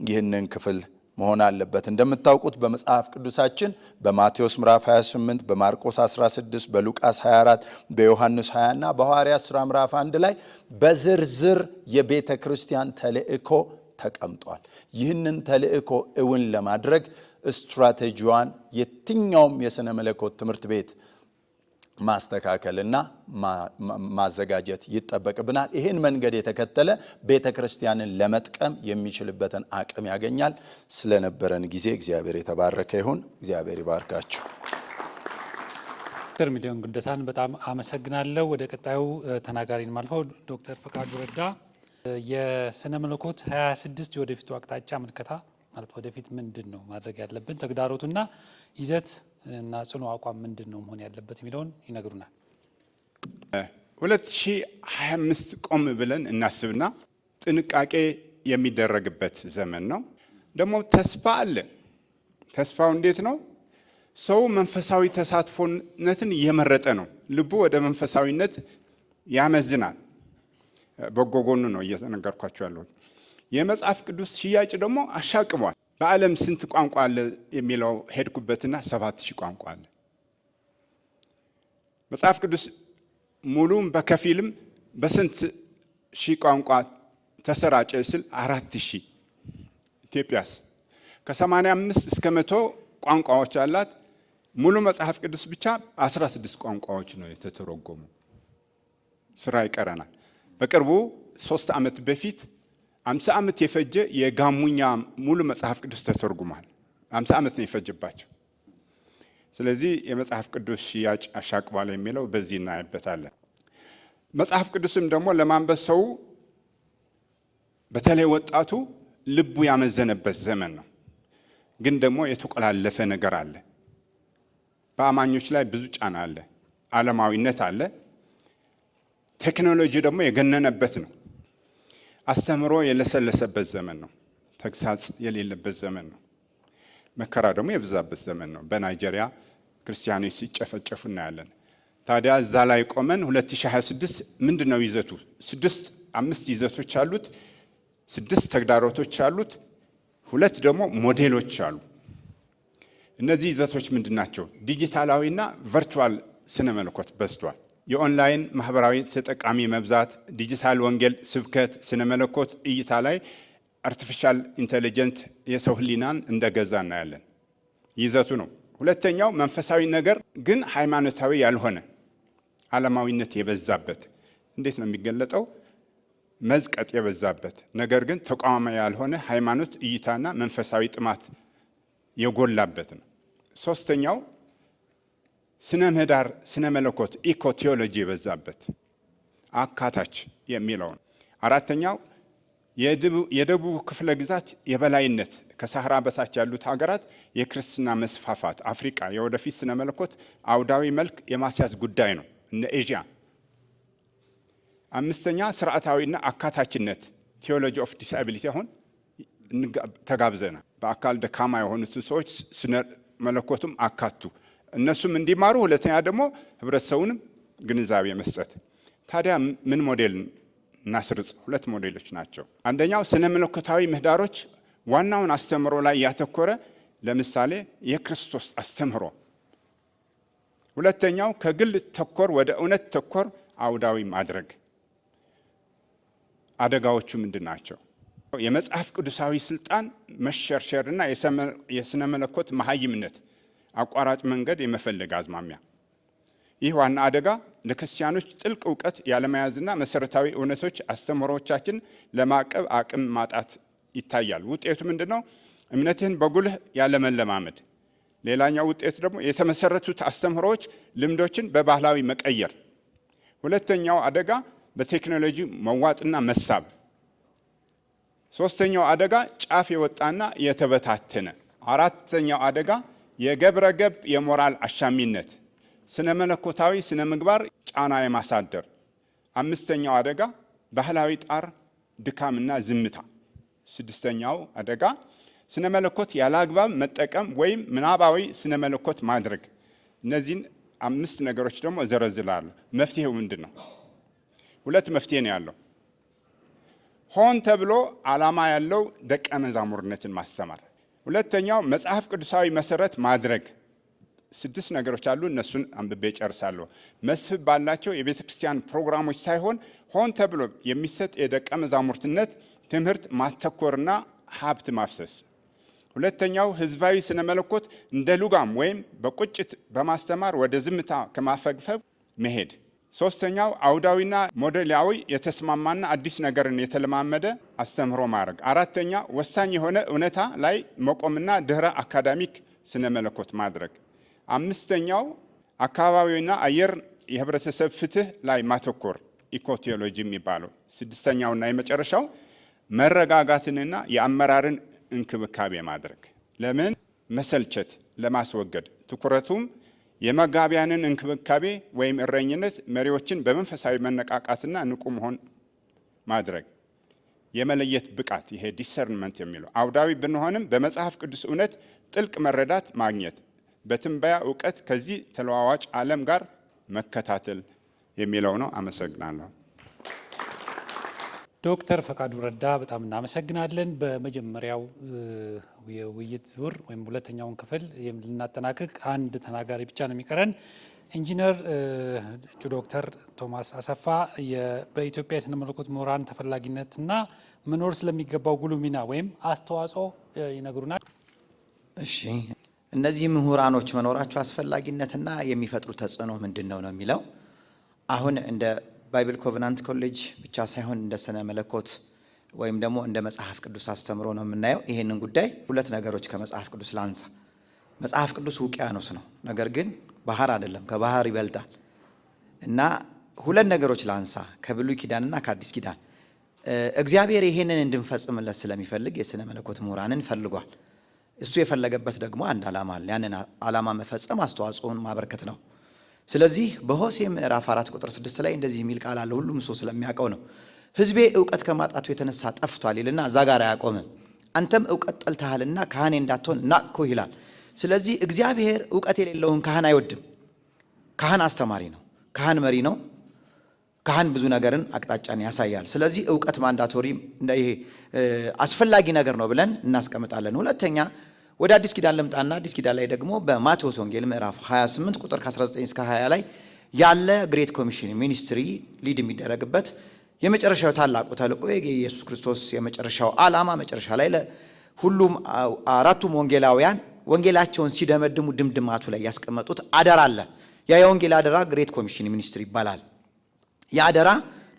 ይህንን ክፍል መሆን አለበት። እንደምታውቁት በመጽሐፍ ቅዱሳችን በማቴዎስ ምዕራፍ 28፣ በማርቆስ 16፣ በሉቃስ 24፣ በዮሐንስ 20 እና በሐዋርያት ሥራ ምዕራፍ 1 ላይ በዝርዝር የቤተ ክርስቲያን ተልእኮ ተቀምጧል። ይህንን ተልእኮ እውን ለማድረግ ስትራቴጂዋን የትኛውም የሥነ መለኮት ትምህርት ቤት ማስተካከልና ማዘጋጀት ይጠበቅብናል። ይህን መንገድ የተከተለ ቤተ ክርስቲያንን ለመጥቀም የሚችልበትን አቅም ያገኛል። ስለነበረን ጊዜ እግዚአብሔር የተባረከ ይሁን። እግዚአብሔር ይባርካችሁ።
ዶክተር ሚሊዮን ጉደታን በጣም አመሰግናለሁ። ወደ ቀጣዩ ተናጋሪን ማልፈው ዶክተር ፈቃዱ ረዳ የሥነ መለኮት 26 የወደፊቱ አቅጣጫ ምልከታ ማለት ወደፊት ምንድን ነው ማድረግ ያለብን፣ ተግዳሮቱና ይዘት እና ጽኑ አቋም ምንድን ነው መሆን ያለበት የሚለውን ይነግሩናል።
2025 ቆም ብለን እናስብና ጥንቃቄ የሚደረግበት ዘመን ነው። ደግሞ ተስፋ አለ። ተስፋው እንዴት ነው? ሰው መንፈሳዊ ተሳትፎነትን እየመረጠ ነው። ልቡ ወደ መንፈሳዊነት ያመዝናል። በጎ ጎኑ ነው እየተነገርኳቸው ያለው። የመጽሐፍ ቅዱስ ሽያጭ ደግሞ አሻቅቧል። በዓለም ስንት ቋንቋ አለ የሚለው ሄድኩበትና 7000 ቋንቋ አለ። መጽሐፍ ቅዱስ ሙሉም በከፊልም በስንት ሺህ ቋንቋ ተሰራጨ ስል 4000። ኢትዮጵያስ ከ85 እስከ 100 ቋንቋዎች አላት። ሙሉ መጽሐፍ ቅዱስ ብቻ 16 ቋንቋዎች ነው የተተረጎሙ። ስራ ይቀረናል። በቅርቡ 3 ዓመት በፊት 50 ዓመት የፈጀ የጋሙኛ ሙሉ መጽሐፍ ቅዱስ ተተርጉሟል። 50 ዓመት ነው የፈጀባቸው። ስለዚህ የመጽሐፍ ቅዱስ ሽያጭ አሻቅቧል የሚለው በዚህ እናይበታለን። መጽሐፍ ቅዱስም ደግሞ ለማንበብ ሰው በተለይ ወጣቱ ልቡ ያመዘነበት ዘመን ነው። ግን ደግሞ የተቆላለፈ ነገር አለ። በአማኞች ላይ ብዙ ጫና አለ። ዓለማዊነት አለ። ቴክኖሎጂ ደግሞ የገነነበት ነው። አስተምሮ የለሰለሰበት ዘመን ነው። ተግሳጽ የሌለበት ዘመን ነው። መከራ ደግሞ የበዛበት ዘመን ነው። በናይጄሪያ ክርስቲያኖች ሲጨፈጨፉ እናያለን። ታዲያ እዛ ላይ ቆመን 2026 ምንድን ነው ይዘቱ? 5 ይዘቶች አሉት፣ 6 ተግዳሮቶች አሉት፣ 2 ደግሞ ሞዴሎች አሉ። እነዚህ ይዘቶች ምንድን ናቸው? ዲጂታላዊና ቨርቹዋል ስነ መለኮት በዝቷል። የኦንላይን ማህበራዊ ተጠቃሚ መብዛት፣ ዲጂታል ወንጌል ስብከት፣ ስነ መለኮት እይታ ላይ አርቲፊሻል ኢንቴሊጀንት የሰው ህሊናን እንደገዛ እናያለን። ይዘቱ ነው። ሁለተኛው መንፈሳዊ ነገር ግን ሃይማኖታዊ ያልሆነ ዓለማዊነት የበዛበት። እንዴት ነው የሚገለጠው? መዝቀጥ የበዛበት ነገር ግን ተቋማዊ ያልሆነ ሃይማኖት እይታና መንፈሳዊ ጥማት የጎላበት ነው። ሶስተኛው ስነ ምህዳር ስነ መለኮት ኢኮ ቴዎሎጂ የበዛበት አካታች የሚለው ነው። አራተኛው የደቡብ ክፍለ ግዛት የበላይነት ከሳህራ በታች ያሉት ሀገራት የክርስትና መስፋፋት አፍሪካ የወደፊት ስነ መለኮት አውዳዊ መልክ የማስያዝ ጉዳይ ነው፣ እነ ኤዥያ። አምስተኛ ስርዓታዊና አካታችነት ቴዎሎጂ ኦፍ ዲስአቢሊቲ። አሁን ተጋብዘናል። በአካል ደካማ የሆኑትን ሰዎች ስነ መለኮቱም አካቱ እነሱም እንዲማሩ። ሁለተኛ ደግሞ ህብረተሰቡንም ግንዛቤ መስጠት። ታዲያ ምን ሞዴል እናስርጽ? 2 ሞዴሎች ናቸው። አንደኛው ስነ መለኮታዊ ምህዳሮች ዋናውን አስተምህሮ ላይ ያተኮረ፣ ለምሳሌ የክርስቶስ አስተምህሮ። ሁለተኛው ከግል ተኮር ወደ እውነት ተኮር አውዳዊ ማድረግ። አደጋዎቹ ምንድን ናቸው? የመጽሐፍ ቅዱሳዊ ስልጣን መሸርሸርና የስነ መለኮት መሀይምነት አቋራጭ መንገድ የመፈለግ አዝማሚያ። ይህ ዋና አደጋ ለክርስቲያኖች ጥልቅ እውቀት ያለመያዝና መሰረታዊ እውነቶች አስተምህሮቻችን ለማቀብ አቅም ማጣት ይታያል። ውጤቱ ምንድን ነው? እምነትህን በጉልህ ያለመለማመድ። ሌላኛው ውጤት ደግሞ የተመሰረቱት አስተምህሮዎች ልምዶችን በባህላዊ መቀየር። ሁለተኛው አደጋ በቴክኖሎጂ መዋጥና መሳብ። ሶስተኛው አደጋ ጫፍ የወጣና የተበታተነ። አራተኛው አደጋ የገብረ ገብ የሞራል አሻሚነት፣ ስነ መለኮታዊ ስነ ምግባር ጫና የማሳደር። አምስተኛው አደጋ ባህላዊ ጣር ድካምና ዝምታ። ስድስተኛው አደጋ ስነ መለኮት ያለ አግባብ መጠቀም ወይም ምናባዊ ስነ መለኮት ማድረግ። እነዚህን 5 ነገሮች ደግሞ እዘረዝላለሁ። መፍትሄው ምንድን ነው? 2 መፍትሄ ነው ያለው። ሆን ተብሎ ዓላማ ያለው ደቀ መዛሙርነትን ማስተማር። ሁለተኛው መጽሐፍ ቅዱሳዊ መሰረት ማድረግ 6 ነገሮች አሉ። እነሱን አንብቤ ጨርሳለሁ። መስህብ ባላቸው የቤተ ክርስቲያን ፕሮግራሞች ሳይሆን ሆን ተብሎ የሚሰጥ የደቀ መዛሙርትነት ትምህርት ማተኮርና ሀብት ማፍሰስ። ሁለተኛው ህዝባዊ ስነ መለኮት እንደ ሉጋም ወይም በቁጭት በማስተማር ወደ ዝምታ ከማፈግፈግ መሄድ። ሶስተኛው አውዳዊና ሞዴላዊ የተስማማና አዲስ ነገርን የተለማመደ አስተምህሮ ማድረግ። አራተኛ ወሳኝ የሆነ እውነታ ላይ መቆምና ድህረ አካዳሚክ ስነ መለኮት ማድረግ። አምስተኛው አካባቢውና አየር የህብረተሰብ ፍትህ ላይ ማተኮር ኢኮቴዎሎጂ የሚባለው። ስድስተኛውና የመጨረሻው መረጋጋትንና የአመራርን እንክብካቤ ማድረግ። ለምን መሰልቸት ለማስወገድ ትኩረቱም የመጋቢያንን እንክብካቤ ወይም እረኝነት፣ መሪዎችን በመንፈሳዊ መነቃቃትና ንቁ መሆን ማድረግ፣ የመለየት ብቃት ይሄ ዲሰርንመንት የሚለው አውዳዊ ብንሆንም በመጽሐፍ ቅዱስ እውነት ጥልቅ መረዳት ማግኘት፣ በትንበያ እውቀት ከዚህ ተለዋዋጭ ዓለም ጋር መከታተል የሚለው ነው። አመሰግናለሁ።
ዶክተር ፈቃዱ ረዳ በጣም እናመሰግናለን። በመጀመሪያው የውይይት ዙር ወይም ሁለተኛውን ክፍል ልናጠናቅቅ አንድ ተናጋሪ ብቻ ነው የሚቀረን። ኢንጂነር እጩ ዶክተር ቶማስ አሰፋ በኢትዮጵያ የስነ መለኮት ምሁራን ተፈላጊነትና መኖር ስለሚገባው ጉልህ ሚና ወይም አስተዋጽኦ ይነግሩናል።
እሺ፣ እነዚህ ምሁራኖች መኖራቸው አስፈላጊነትና የሚፈጥሩ ተጽዕኖ ምንድን ነው የሚለው አሁን እንደ ባይብል ኮቨናንት ኮሌጅ ብቻ ሳይሆን እንደ ስነ መለኮት ወይም ደግሞ እንደ መጽሐፍ ቅዱስ አስተምሮ ነው የምናየው። ይህንን ጉዳይ ሁለት ነገሮች ከመጽሐፍ ቅዱስ ላንሳ። መጽሐፍ ቅዱስ ውቅያኖስ ነው፣ ነገር ግን ባህር አይደለም፣ ከባህር ይበልጣል። እና ሁለት ነገሮች ላንሳ ከብሉይ ኪዳንና ከአዲስ ኪዳን። እግዚአብሔር ይህንን እንድንፈጽምለት ስለሚፈልግ የስነ መለኮት ምሁራንን ፈልጓል። እሱ የፈለገበት ደግሞ አንድ ዓላማ አለ። ያንን ዓላማ መፈጸም አስተዋጽኦን ማበርከት ነው። ስለዚህ በሆሴዕ ምዕራፍ 4 ቁጥር 6 ላይ እንደዚህ የሚል ቃል አለ። ሁሉም ሰው ስለሚያውቀው ነው። ሕዝቤ እውቀት ከማጣቱ የተነሳ ጠፍቷል ይልና እዛ ጋር አያቆምም። አንተም እውቀት ጠልተሃልና ካህኔ እንዳትሆን ናቅኩህ ይላል። ስለዚህ እግዚአብሔር እውቀት የሌለውን ካህን አይወድም። ካህን አስተማሪ ነው። ካህን መሪ ነው። ካህን ብዙ ነገርን አቅጣጫን ያሳያል። ስለዚህ እውቀት ማንዳቶሪ ይሄ አስፈላጊ ነገር ነው ብለን እናስቀምጣለን። ሁለተኛ ወደ አዲስ ኪዳን ልምጣና አዲስ ኪዳን ላይ ደግሞ በማቴዎስ ወንጌል ምዕራፍ 28 ቁጥር ከ19 እስከ 20 ላይ ያለ ግሬት ኮሚሽን ሚኒስትሪ ሊድ የሚደረግበት የመጨረሻው ታላቁ ተልእኮ የኢየሱስ ክርስቶስ የመጨረሻው ዓላማ መጨረሻ ላይ ለሁሉም አራቱም ወንጌላውያን ወንጌላቸውን ሲደመድሙ ድምድማቱ ላይ ያስቀመጡት አደራ አለ። ያ የወንጌል አደራ ግሬት ኮሚሽን ሚኒስትሪ ይባላል። ያ አደራ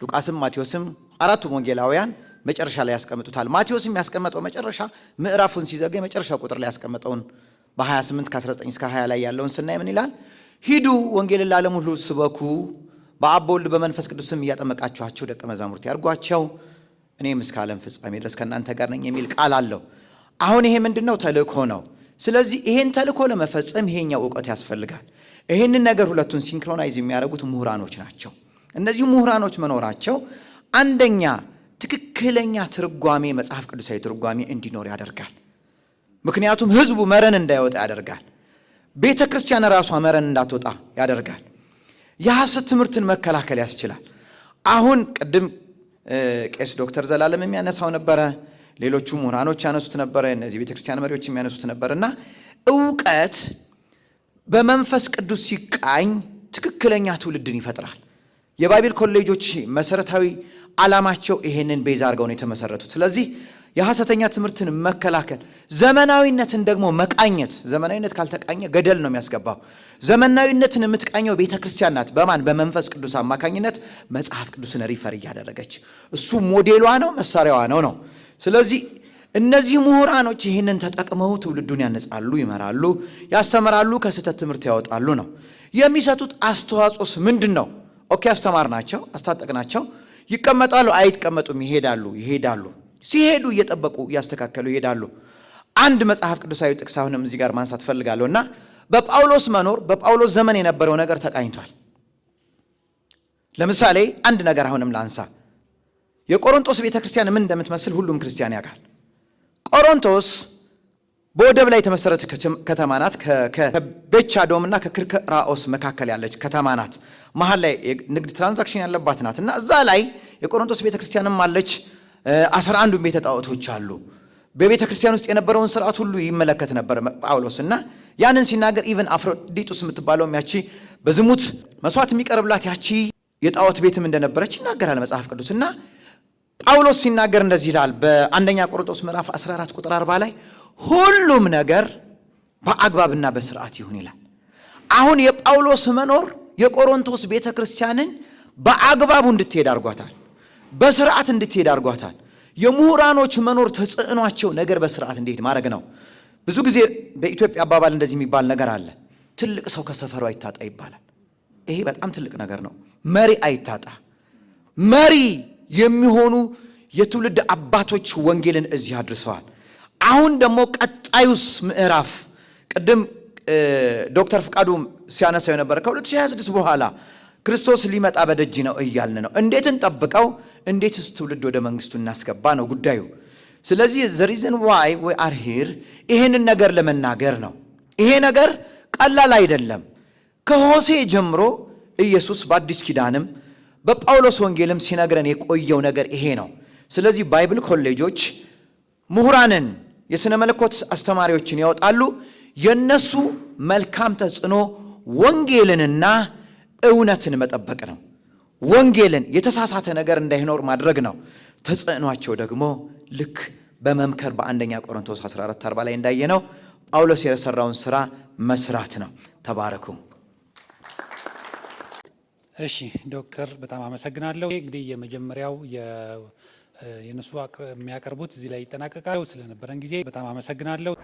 ሉቃስም ማቴዎስም አራቱም ወንጌላውያን መጨረሻ ላይ ያስቀምጡታል። ማቴዎስ የሚያስቀመጠው መጨረሻ ምዕራፉን ሲዘጋ የመጨረሻ ቁጥር ላይ ያስቀመጠውን በ28 ከ19 እስከ 20 ላይ ያለውን ስናይ ምን ይላል? ሂዱ ወንጌልን ለዓለም ሁሉ ስበኩ፣ በአብ በወልድ በመንፈስ ቅዱስም እያጠመቃችኋቸው ደቀ መዛሙርት ያርጓቸው፣ እኔም እስከ ዓለም ፍጻሜ ድረስ ከእናንተ ጋር ነኝ የሚል ቃል አለው። አሁን ይሄ ምንድነው? ተልእኮ ነው። ስለዚህ ይሄን ተልእኮ ለመፈጸም ይሄኛው እውቀት ያስፈልጋል። ይሄንን ነገር ሁለቱን ሲንክሮናይዝ የሚያደርጉት ምሁራኖች ናቸው። እነዚህ ምሁራኖች መኖራቸው አንደኛ ትክክለኛ ትርጓሜ መጽሐፍ ቅዱሳዊ ትርጓሜ እንዲኖር ያደርጋል። ምክንያቱም ህዝቡ መረን እንዳይወጣ ያደርጋል። ቤተ ክርስቲያን ራሷ መረን እንዳትወጣ ያደርጋል። የሐሰት ትምህርትን መከላከል ያስችላል። አሁን ቅድም ቄስ ዶክተር ዘላለም የሚያነሳው ነበረ፣ ሌሎቹ ምሁራኖች ያነሱት ነበረ፣ እነዚህ ቤተ ክርስቲያን መሪዎች የሚያነሱት ነበርና እውቀት በመንፈስ ቅዱስ ሲቃኝ ትክክለኛ ትውልድን ይፈጥራል። የባይብል ኮሌጆች መሰረታዊ ዓላማቸው ይሄንን ቤዛ አድርገው ነው የተመሰረቱት። ስለዚህ የሐሰተኛ ትምህርትን መከላከል፣ ዘመናዊነትን ደግሞ መቃኘት። ዘመናዊነት ካልተቃኘ ገደል ነው የሚያስገባው። ዘመናዊነትን የምትቃኘው ቤተ ክርስቲያን ናት። በማን? በመንፈስ ቅዱስ አማካኝነት መጽሐፍ ቅዱስን ሪፈር እያደረገች፣ እሱ ሞዴሏ ነው፣ መሳሪያዋ ነው። ስለዚህ እነዚህ ምሁራኖች ይህንን ተጠቅመው ትውልዱን ያነጻሉ፣ ይመራሉ፣ ያስተምራሉ፣ ከስህተት ትምህርት ያወጣሉ ነው። የሚሰጡት አስተዋጽኦስ ምንድን ነው? ኦኬ አስተማርናቸው፣ አስታጠቅናቸው፣ ይቀመጣሉ አይቀመጡም? ይሄዳሉ። ሲሄዱ እየጠበቁ እያስተካከሉ ይሄዳሉ። አንድ መጽሐፍ ቅዱሳዊ ጥቅስ አሁንም እዚህ ጋር ማንሳት ፈልጋለሁ እና በጳውሎስ መኖር በጳውሎስ ዘመን የነበረው ነገር ተቃኝቷል። ለምሳሌ አንድ ነገር አሁንም ላንሳ። የቆሮንቶስ ቤተክርስቲያን ምን እንደምትመስል ሁሉም ክርስቲያን ያውቃል። ቆሮንቶስ በወደብ ላይ የተመሰረተ ከተማ ናት። ከቤቻዶም እና ከክርክራኦስ መካከል ያለች ከተማ ናት። መሀል ላይ ንግድ ትራንዛክሽን ያለባት ናት እና እዛ ላይ የቆሮንቶስ ቤተክርስቲያንም አለች። 11 ቤተ ጣዖቶች አሉ። በቤተ ክርስቲያን ውስጥ የነበረውን ስርዓት ሁሉ ይመለከት ነበር ጳውሎስ እና ያንን ሲናገር ኢቨን አፍሮዲጡስ የምትባለው ያቺ በዝሙት መስዋዕት የሚቀርብላት ያቺ የጣዖት ቤትም እንደነበረች ይናገራል መጽሐፍ ቅዱስ። እና ጳውሎስ ሲናገር እንደዚህ ይላል በአንደኛ ቆሮንቶስ ምዕራፍ 14 ቁጥር 40 ላይ ሁሉም ነገር በአግባብና በስርዓት ይሁን ይላል። አሁን የጳውሎስ መኖር የቆሮንቶስ ቤተ ክርስቲያንን በአግባቡ እንድትሄድ አድርጓታል፣ በስርዓት እንድትሄድ አድርጓታል። የምሁራኖች መኖር ተጽዕኗቸው ነገር በስርዓት እንዲሄድ ማድረግ ነው። ብዙ ጊዜ በኢትዮጵያ አባባል እንደዚህ የሚባል ነገር አለ፣ ትልቅ ሰው ከሰፈሩ አይታጣ ይባላል። ይሄ በጣም ትልቅ ነገር ነው። መሪ አይታጣ። መሪ የሚሆኑ የትውልድ አባቶች ወንጌልን እዚህ አድርሰዋል። አሁን ደግሞ ቀጣዩስ ምዕራፍ ቅድም ዶክተር ፍቃዱ ሲያነሳው የነበረ ከ2026 በኋላ ክርስቶስ ሊመጣ በደጅ ነው እያልን ነው። እንዴት እንጠብቀው? እንዴትስ ትውልድ ወደ መንግስቱ እናስገባ ነው ጉዳዩ። ስለዚህ the reason why we are here ይሄንን ነገር ለመናገር ነው። ይሄ ነገር ቀላል አይደለም። ከሆሴ ጀምሮ ኢየሱስ በአዲስ ኪዳንም በጳውሎስ ወንጌልም ሲነግረን የቆየው ነገር ይሄ ነው። ስለዚህ ባይብል ኮሌጆች ምሁራንን የሥነ መለኮት አስተማሪዎችን ያወጣሉ። የነሱ መልካም ተጽዕኖ ወንጌልንና እውነትን መጠበቅ ነው። ወንጌልን የተሳሳተ ነገር እንዳይኖር ማድረግ ነው። ተጽዕኗቸው ደግሞ ልክ በመምከር በአንደኛ ቆሮንቶስ 14:40 ላይ እንዳየነው ጳውሎስ የሰራውን ስራ መስራት ነው። ተባረኩ።
እሺ ዶክተር በጣም አመሰግናለሁ። እንግዲህ የመጀመሪያው የነሱ የሚያቀርቡት እዚህ ላይ ይጠናቀቃል። ስለነበረን ጊዜ በጣም አመሰግናለሁ።